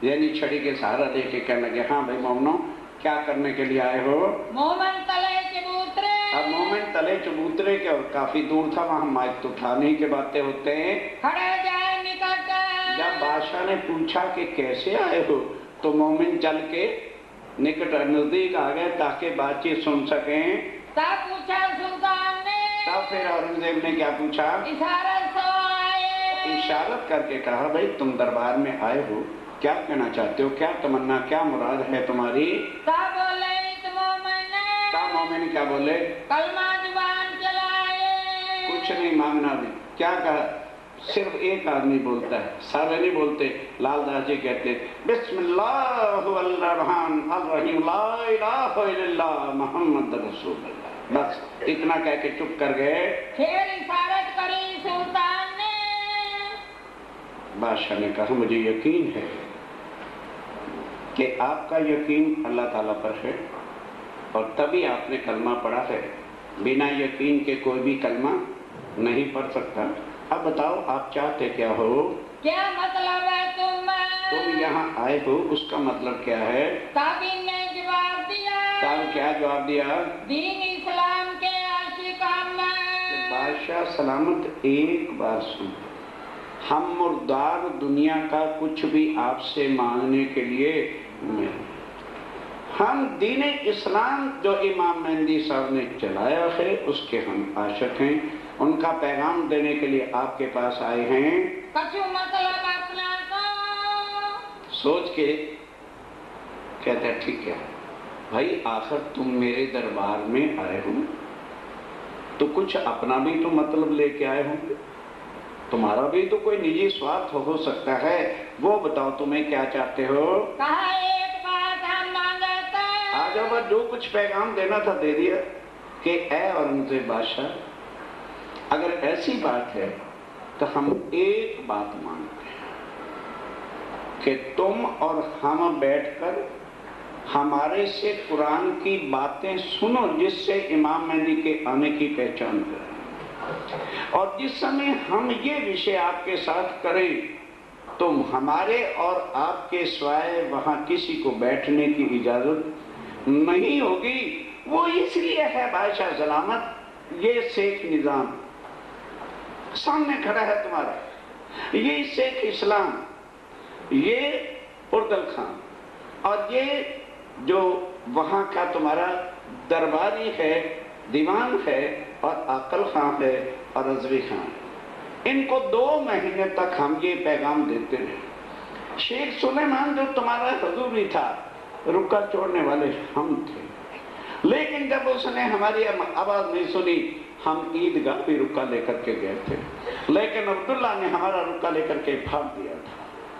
यानी छड़ी के सहारा लेके कहने लगे, हाँ भाई मोमनो, क्या करने के लिए आए हो? मोमिन तले चबूतरे। अब मोमिन तले चबूतरे के, और काफी दूर था, वहाँ माइक तो उठाने के बातें होते हैं। खड़े जाए निकट। जब बादशाह ने पूछा कि कैसे आए हो, तो मोमिन चल के निकट नजदीक आ गए ताकि बातचीत सुन सकें। तब पूछा सुल्तान ने। तब फिर औरंगजेब ने क्या पूछा? इशारत से आए। इशारत करके कहा, भाई तुम दरबार में आए हो, क्या कहना चाहते हो, क्या तमन्ना, क्या मुराद है तुम्हारी? तब बोले मोमिन क्या बोले? कलमा जुबान चलाए। कुछ नहीं मांगना भी। क्या कहा? सिर्फ एक आदमी बोलता है, सारे नहीं बोलते। लालदास जी कहते बिस्मिल्लाहिर्रहमानिर्रहीम ला इलाहा इल्लल्लाह मुहम्मद रसूलुल्लाह, बस इतना कह के चुप कर गए। फिर इशारत करी सुल्तान ने। बादशाह ने कहा, मुझे यकीन है कि आपका यकीन अल्लाह ताला पर है और तभी आपने कलमा पढ़ा है, बिना यकीन के कोई भी कलमा नहीं पढ़ सकता। अब बताओ आप चाहते क्या हो? क्या मतलब है? तुम यहाँ आए हो, उसका मतलब क्या है? तब इन्होंने जवाब दिया। तब क्या जवाब दिया? दीन इस्लाम के आशिकान। बादशाह सलामत, एक बार सुन, हम मुर्दार दुनिया का कुछ भी आपसे मांगने के लिए नहीं, हम दीन इस्लाम जो इमाम मेहदी साहब ने चलाया है उसके हम आशिक हैं, उनका पैगाम देने के लिए आपके पास आए हैं। कछु मतलब अपना को सोच के कहते हैं, ठीक है भाई, आखिर तुम मेरे दरबार में आए हो तो कुछ अपना भी तो मतलब लेके आए होंगे, तुम्हारा भी तो कोई निजी स्वार्थ हो सकता है, वो बताओ तुम्हें क्या चाहते हो? कहा एक बात हम मांगते। आज अब जो कुछ पैगाम देना था दे दिया कि ऐ औरंगजेब बादशाह, अगर ऐसी बात है तो हम एक बात मांगते हैं कि तुम और हम बैठकर हमारे से कुरान की बातें सुनो, जिससे इमाम मेहदी के आने की पहचान करें, और जिस समय हम ये विषय आपके साथ करें तो हमारे और आपके सिवाय वहां किसी को बैठने की इजाजत नहीं होगी। वो इसलिए है बादशाह सलामत, ये शेख निजाम सामने खड़ा है तुम्हारा, ये शेख इस्लाम, ये उर्दल खान, और ये जो वहां का तुम्हारा दरबारी है, दीवान है, और आकल खान है और रजवी खान, इनको 2 महीने तक हम ये पैगाम देते रहे। शेख सुलेमान जो तुम्हारा हुजूरी था, रुक्का छोड़ने वाले हम थे, लेकिन जब उसने हमारी आवाज नहीं सुनी, हम ईदगाह भी रुक्का लेकर के गए थे, लेकिन अब्दुल्ला ने हमारा रुक्का लेकर के फाड़ दिया था,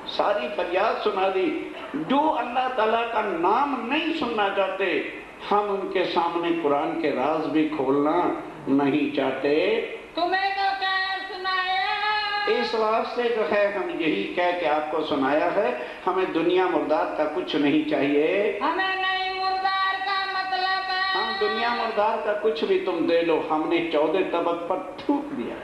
सारी फरियाद सुना दी। जो अल्लाह ताला का नाम नहीं सुनना चाहते, हम उनके सामने कुरान के राज भी खोलना नहीं चाहते। तुम्हें तो क्या सुनाया? इस वास्ते जो है हम यही कह के आपको सुनाया है, हमें दुनिया मुर्दार का कुछ नहीं चाहिए। हमें नहीं मुर्दार का मतलब है। हम दुनिया मुर्दार का कुछ भी तुम दे लो, हमने 14 तबक पर थूक दिया।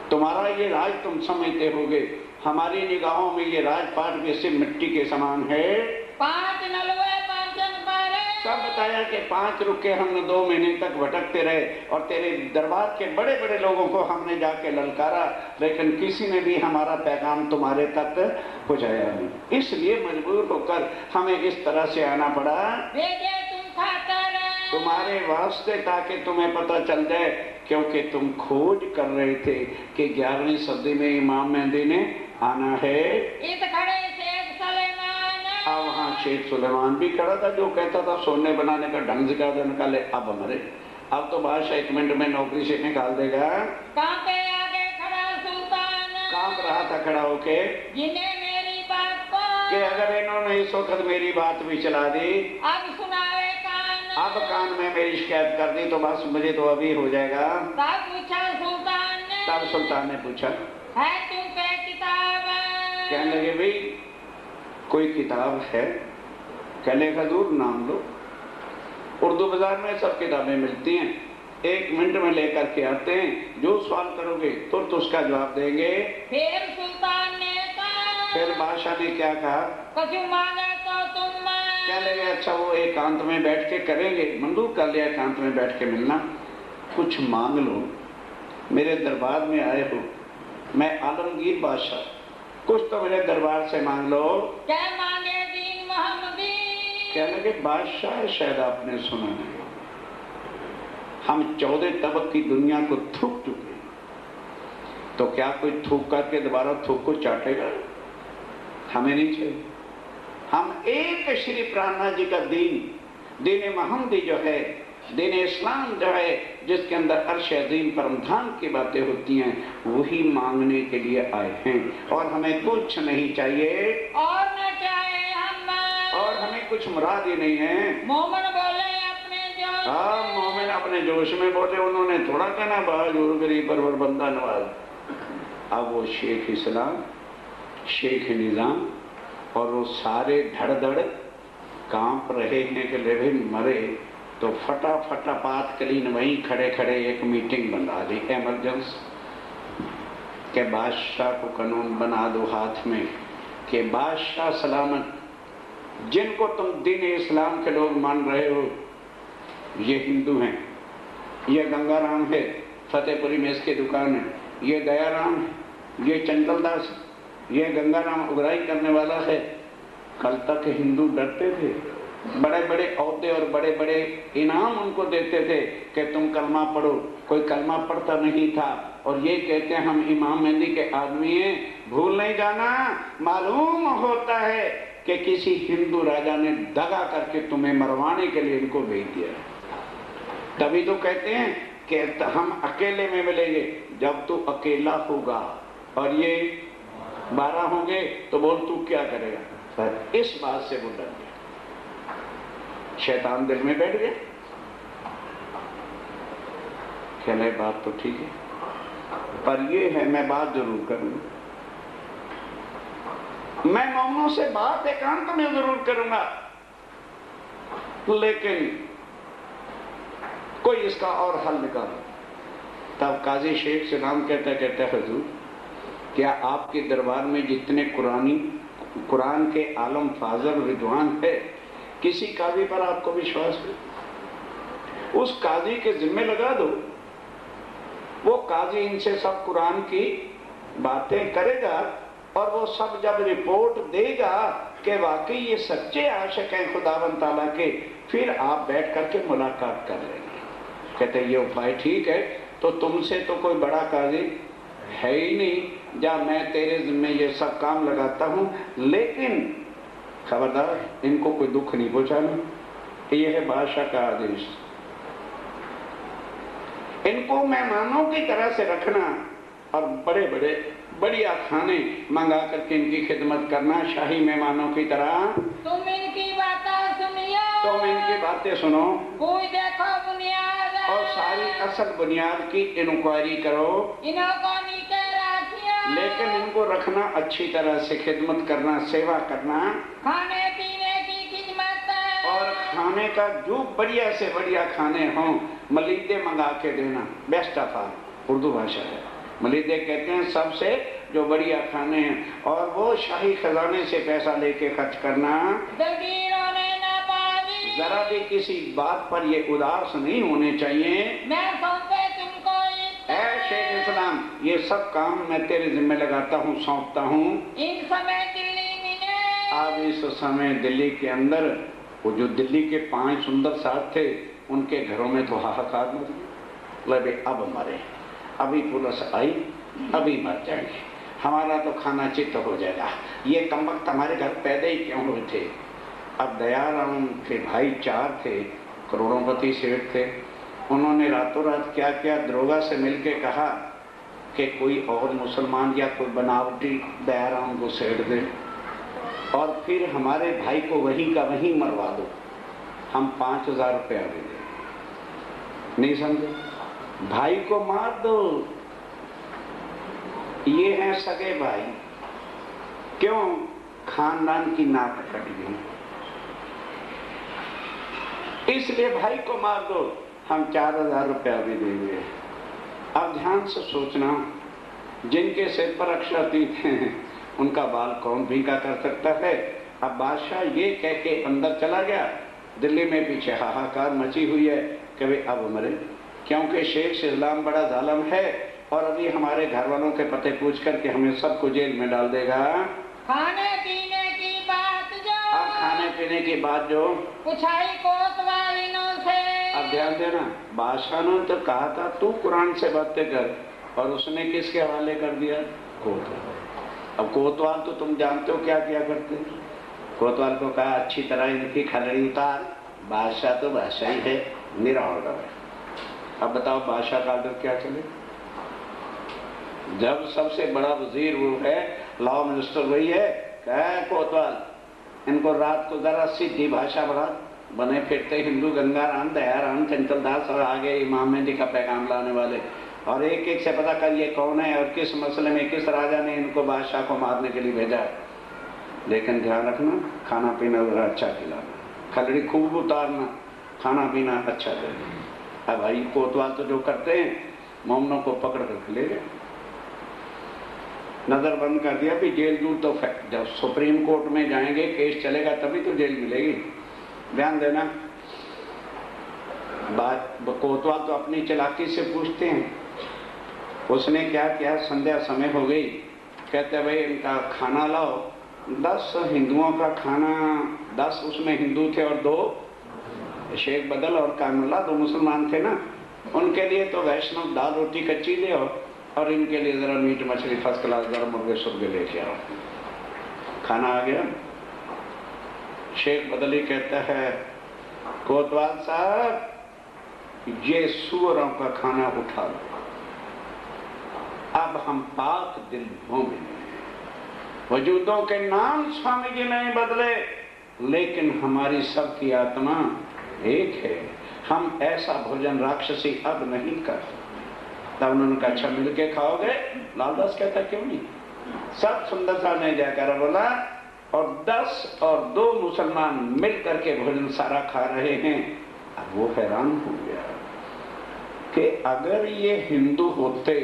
तुम्हारा ये राज तुम समझते होगे, हमारी निगाहों में ये राजपाट भी सिर्फ मिट्टी के समान है। 5 नलवे 5 पारे सब बताया कि 5 रुके हम 2 महीने तक भटकते रहे और तेरे दरबार के बड़े बड़े लोगों को हमने जाके ललकारा, लेकिन किसी ने भी हमारा पैगाम तुम्हारे तक पहुंचाया नहीं। इसलिए मजबूर होकर हमें इस तरह से आना पड़ा तुम्हारे वास्ते, ताकि तुम्हें पता चल जाए, क्योंकि तुम खोज कर रहे थे कि 11वीं सदी में इमाम मेहदी ने आना है। अब वहाँ शेख सुलेमान भी खड़ा था जो कहता था सोने बनाने का ढंग सिखा दे, निकाले। अब हमारे अब तो बादशाह 1 मिनट में नौकरी से निकाल देगा। कांप रहा था खड़ा होके मेरी बात को कि अगर इन्होंने इस वक्त मेरी बात भी चला दी, अब सुनावे कान, अब कान में मेरी शिकायत कर दी तो बस मुझे तो अभी हो जाएगा। तब पूछा सुल्तान ने, तब सुल्तान ने पूछा है तुम पे किताब? कहने लगे भाई कोई किताब है? कहने हजूर नाम लो, उर्दू बाजार में सब किताबें मिलती हैं, 1 मिनट में लेकर के आते हैं, जो सवाल करोगे तुरंत उसका जवाब देंगे। फिर सुल्तान ने कहा, फिर बादशाह ने क्या कहा? कुछ मांगे तो तुम क्या लगे? अच्छा वो एकांत में बैठ के करेंगे, मंजूर कर लिया एकांत में बैठ के मिलना। कुछ मांग लो, मेरे दरबार में आए हो, मैं आलमगीर बादशाह, कुछ तो मेरे दरबार से मांग लो। क्या मांगे? दीन मोहम्मदी। क्या लगे? बादशाह शायद आपने सुना नहीं, हम 14 तबक की दुनिया को थूक चुके, तो क्या कोई थूक करके दोबारा थूक को चाटेगा? हमें नहीं चाहिए। हम एक श्री प्राणनाथ जी का दीन मोहम्मदी जो है, दीन इस्लाम जो है, जिसके अंदर अर्श अजीम परमधाम की बातें होती हैं, वही मांगने के लिए आए हैं। और हमें कुछ नहीं चाहिए और न चाहे हम, और हमें कुछ मुराद ही नहीं है। मोमिन बोले अपने जोश। हाँ, मोमिन अपने जोश में बोले, उन्होंने थोड़ा कहना बहादुर गरीब परवर बंदा नवाज। अब वो शेख इस्लाम, शेख निजाम और वो सारे धड़ कांप रहे हैं कि ले मरे, तो फटाफट आपातकालीन वहीं खड़े खड़े एक मीटिंग बना दी इमरजेंसी के बादशाह को कानून बना दो हाथ में कि बादशाह सलामत, जिनको तुम दीन इस्लाम के लोग मान रहे हो ये हिंदू हैं, ये गंगाराम है फतेहपुरी में इसकी दुकान है, ये दयाराम है, ये चंचलदास, ये गंगाराम उगराई करने वाला है। कल तक हिंदू डरते थे, बड़े बड़े औहदे और बड़े बड़े इनाम उनको देते थे कि तुम कलमा पढ़ो, कोई कलमा पढ़ता नहीं था। और ये कहते हैं हम इमाम मेहदी के आदमी हैं। भूल नहीं जाना, मालूम होता है कि किसी हिंदू राजा ने दगा करके तुम्हें मरवाने के लिए इनको भेज दिया। तभी तो कहते हैं कि हम अकेले में मिलेंगे। जब तू अकेला होगा और ये 12 होंगे तो बोल तू क्या करेगा? पर इस बात से वो डर गया, शैतान दिल में बैठ गया। कहने बात तो ठीक है, पर ये है मैं बात जरूर करूंगा, मैं मोमनों से बात एकांत में जरूर करूंगा, लेकिन कोई इसका और हल निकालो। तब काजी शेख से नाम कहते हुजूर, क्या आपके दरबार में जितने कुरान के आलम फाजल रिजवान है, किसी काजी पर आपको विश्वास है? उस काजी के जिम्मे लगा दो, वो काजी इनसे सब कुरान की बातें करेगा और वो सब जब रिपोर्ट देगा कि वाकई ये सच्चे आशिक हैं खुदावंद ताला के, फिर आप बैठ करके मुलाकात कर लेंगे। कहते ये उपाय ठीक है, तो तुमसे तो कोई बड़ा काजी है ही नहीं, जा मैं तेरे जिम्मे ये सब काम लगाता हूं, लेकिन खबरदार इनको कोई दुख नहीं पहुंचाना। ये है बादशाह का आदेश। इनको मेहमानों की तरह से रखना और बड़े बड़े बढ़िया खाने मंगा करके इनकी खिदमत करना, शाही मेहमानों की तरह। तुम इनकी बातें सुनियो, तुम इनकी बातें सुनो, कोई देखो बुनियाद और सारी असल बुनियाद की इंक्वायरी करो, इनको नीचे रखियो, लेकिन इनको रखना अच्छी तरह से, खिदमत करना, सेवा करना, खाने पीने की खिदमत, और खाने का जो बढ़िया से बढ़िया खाने हों, मलीदे मंगा के देना। बेस्ट ऑफ ऑल उर्दू भाषा है, मलीदे कहते हैं सबसे जो बढ़िया खाने हैं, और वो शाही खजाने से पैसा लेके खर्च करना। दलगीरों ने ना पावी, जरा भी किसी बात पर ये उदास नहीं होने चाहिए। मैं सौंपे तुमको शेख इस्लाम, ये सब काम मैं तेरे जिम्मे लगाता हूँ, सौंपता हूँ। इन समय दिल्ली में, अब इस समय दिल्ली के अंदर वो जो दिल्ली के 5 सुंदर साथ थे, उनके घरों में तो हाहाकार मच गया। अब मरे, अभी पुलिस आई, अभी मर जाएंगे, हमारा तो खाना चित्त हो जाएगा, ये कमबख्त हमारे घर पैदा ही क्यों हुए थे। अब दयाराम के भाई 4 थे, करोड़ोंपति सेठ थे, उन्होंने रातों रात क्या क्या दरोगा से मिलके कहा कि कोई और मुसलमान या कोई बनावटी दयाराम को सेठ दे और फिर हमारे भाई को वहीं का वहीं मरवा दो, हम 5000 रुपया दे दें। नहीं समझे? भाई को मार दो, ये हैं सगे भाई, क्यों? खानदान की नाक कट गई, इसलिए भाई को मार दो, हम 4000 रुपया भी देंगे। अब ध्यान से सोचना, जिनके सिर पर अक्षरातीत हैं उनका बाल कौन भीगा कर सकता है। अब बादशाह ये कह के अंदर चला गया, दिल्ली में पीछे हाहाकार मची हुई है कि भाई अब मरे, क्योंकि शेख इस्लाम बड़ा जालिम है और अभी हमारे घर वालों के पते पूछ करके हमें सबको जेल में डाल देगा। खाने पीने की बात जो, अब खाने पीने की बात जो पुछाई कोतवालिनों से। अब ध्यान देना, बादशाह ने तो कहा था तू कुरान से बातें कर, और उसने किसके हवाले कर दिया? कोतवाल। अब कोतवाल तो तुम जानते हो क्या किया करते। कोतवाल को कहा अच्छी तरह इनकी खलड़ी उतार, बादशाह तो बादशाह ही है, मेरा ऑर्डर है। अब बताओ बादशाह का ऑर्डर क्या चले? जब सबसे बड़ा वजीर वो है, लॉ मिनिस्टर वही है, कहा कोतवाल इनको रात को जरा सीधी भाषा बढ़ा, बने फिरते हिंदू गंगाराम, दयाराम, चंचल दास और आगे इमाम मेहदी का पैगाम लाने वाले, और एक एक से पता कर ये कौन है और किस मसले में किस राजा ने इनको बादशाह को मारने के लिए भेजा है। लेकिन ध्यान रखना, खाना पीना अच्छा खिलाना, खलड़ी खूब उतारना, खाना पीना अच्छा देना। अब भाई कोतवाल तो जो करते हैं, मोमनों को पकड़ कर ले गए, नजर बंद कर दिया भी जेल जूल तो जब सुप्रीम कोर्ट में जाएंगे केस चलेगा तभी तो जेल मिलेगी। ध्यान देना, बात कोतवाल तो अपनी चालाकी से पूछते हैं। उसने क्या किया, संध्या समय हो गई, कहते भाई इनका खाना लाओ। 10 हिंदुओं का खाना, 10 उसमें हिंदू थे और 2 शेख बदल और कामुल्ला 2 मुसलमान थे ना, उनके लिए तो वैष्णव दाल रोटी कच्ची ले आओ और इनके लिए जरा मीट मछली फर्स्ट क्लास गरम मुर्गे सुर्गे लेके आओ। खाना आ गया। शेख बदली कहता है कोतवाल साहब ये सूअरों का खाना उठा लो, अब हम पाक दिल मोमिन हैं। वजूदों के नाम स्वामी जी नहीं बदले, लेकिन हमारी सबकी आत्मा एक है। हम ऐसा भोजन राक्षसी अब नहीं कर सकते। तब उन्होंने कहा अच्छा मिल के खाओगे? लालदास कहता क्यों नहीं। सब सुंदर साहब ने जाकर बोला, और 10 और 2 मुसलमान मिल करके भोजन सारा खा रहे हैं। अब वो हैरान हो गया कि अगर ये हिंदू होते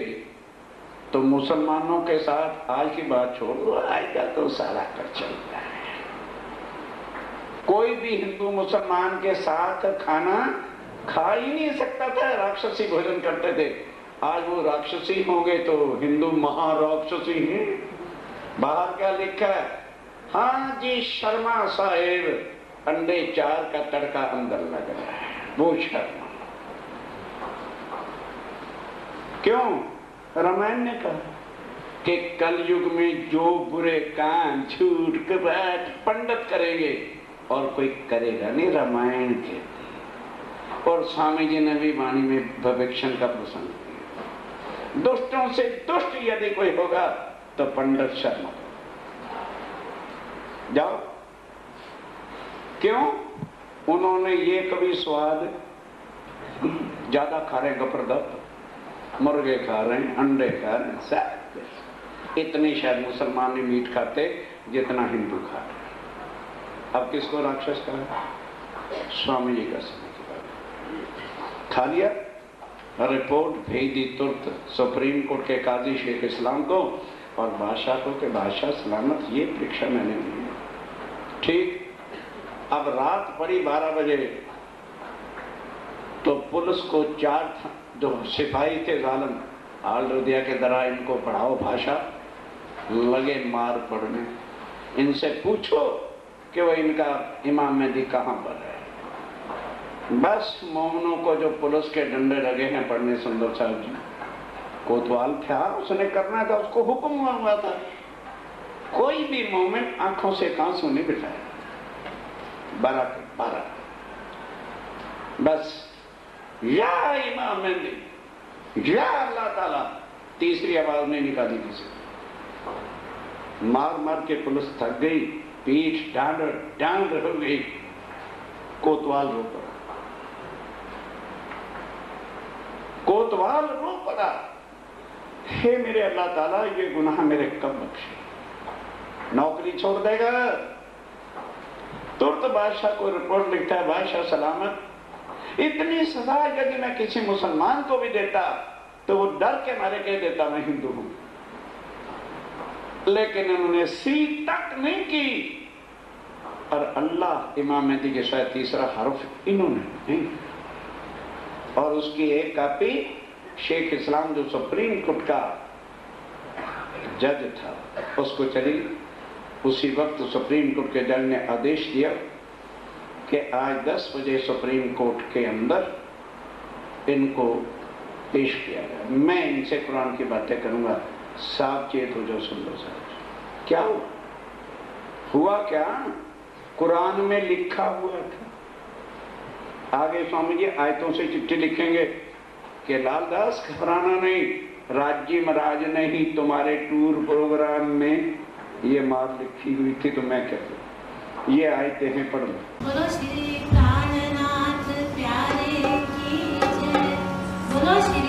तो मुसलमानों के साथ, आज की बात छोड़ो, आएगा तो सारा कर चलता है, कोई भी हिंदू मुसलमान के साथ खाना खा ही नहीं सकता था, राक्षसी भोजन करते थे। आज वो राक्षसी होंगे तो हिंदू महाराक्षसी हैं। बाहर क्या लिखा है? हाँ जी शर्मा साहेब, अंडे 4 का तड़का अंदर लग रहा है, वो शर्मा। क्यों? रामायण ने कहा कि कलयुग में जो बुरे काम, झूठ, कपट पंडित करेंगे और कोई करेगा नहीं, रामायण कहती। और स्वामी जी ने भी वाणी में भविष्यण का प्रसंग किया, दुष्टों से दुष्ट यदि कोई होगा तो पंडित शर्मा जाओ। क्यों? उन्होंने ये कभी स्वाद ज्यादा खा रहे, गपरदप मुर्गे खा रहे हैं, अंडे खा रहे हैं, सब इतने शायद मुसलमान नहीं मीट खाते जितना हिंदू खा रहे। अब किसको राक्षस कहा? स्वामी जी का समय खा लिया, रिपोर्ट भेज दी तुरंत सुप्रीम कोर्ट के काजी शेख इस्लाम को और बादशाह को कि बादशाह सलामत, ये परीक्षा मैंने दी। ठीक, अब रात पड़ी 12 बजे, तो पुलिस को 4 जो सिपाही थे जालिम, हाल दिया के दरा इनको पढ़ाओ भाषा, लगे मार पड़ने। इनसे पूछो कि वो इनका इमाम मेहदी कहाँ पर है। बस मोमनों को जो पुलिस के डंडे लगे हैं पढ़ने, सुंदर साहब जी कोतवाल था, उसने करना था, उसको हुक्म हुआ था। कोई भी मोमिन आंखों से आंसू नहीं बिठाए, 12 बस या इमाम मेहदी या अल्लाह ताला, तीसरी आवाज नहीं निकाली किसी। मार मार के पुलिस थक गई, पीठ डांड हो गई, कोतवाल रो पड़ा। कोतवाल रो पड़ा, हे मेरे अल्लाह ताला, ये गुनाह मेरे कब बख्शे, नौकरी छोड़ देगा। तुरंत बादशाह को रिपोर्ट लिखता है, बादशाह सलामत, इतनी सजा यदि मैं किसी मुसलमान को भी देता तो वो डर के मारे कह देता मैं हिंदू हूं, लेकिन उन्होंने सी तक नहीं की। और अल्लाह इमाम मेहदी के शायद तीसरा हर्फ इन्होंने नहीं। और उसकी एक कॉपी शेख इस्लाम जो सुप्रीम कोर्ट का जज था उसको चली। उसी वक्त सुप्रीम कोर्ट के जज ने आदेश दिया कि आज 10 बजे सुप्रीम कोर्ट के अंदर इनको पेश किया गया। मैं इनसे कुरान की बातें करूंगा, सावचेत हो जाओ। सुंदर साहब क्या हुआ क्या? कुरान में लिखा हुआ था। आगे स्वामी जी आयतों से चिट्ठी लिखेंगे कि लालदास घबराना नहीं, राज्य महाराज ने ही तुम्हारे टूर प्रोग्राम में ये मार लिखी हुई थी, तो मैं कहता हूं ये आयतें हैं, पढ़ लो। बोलो श्री प्राणनाथ प्यारे की जय, बोलो श्री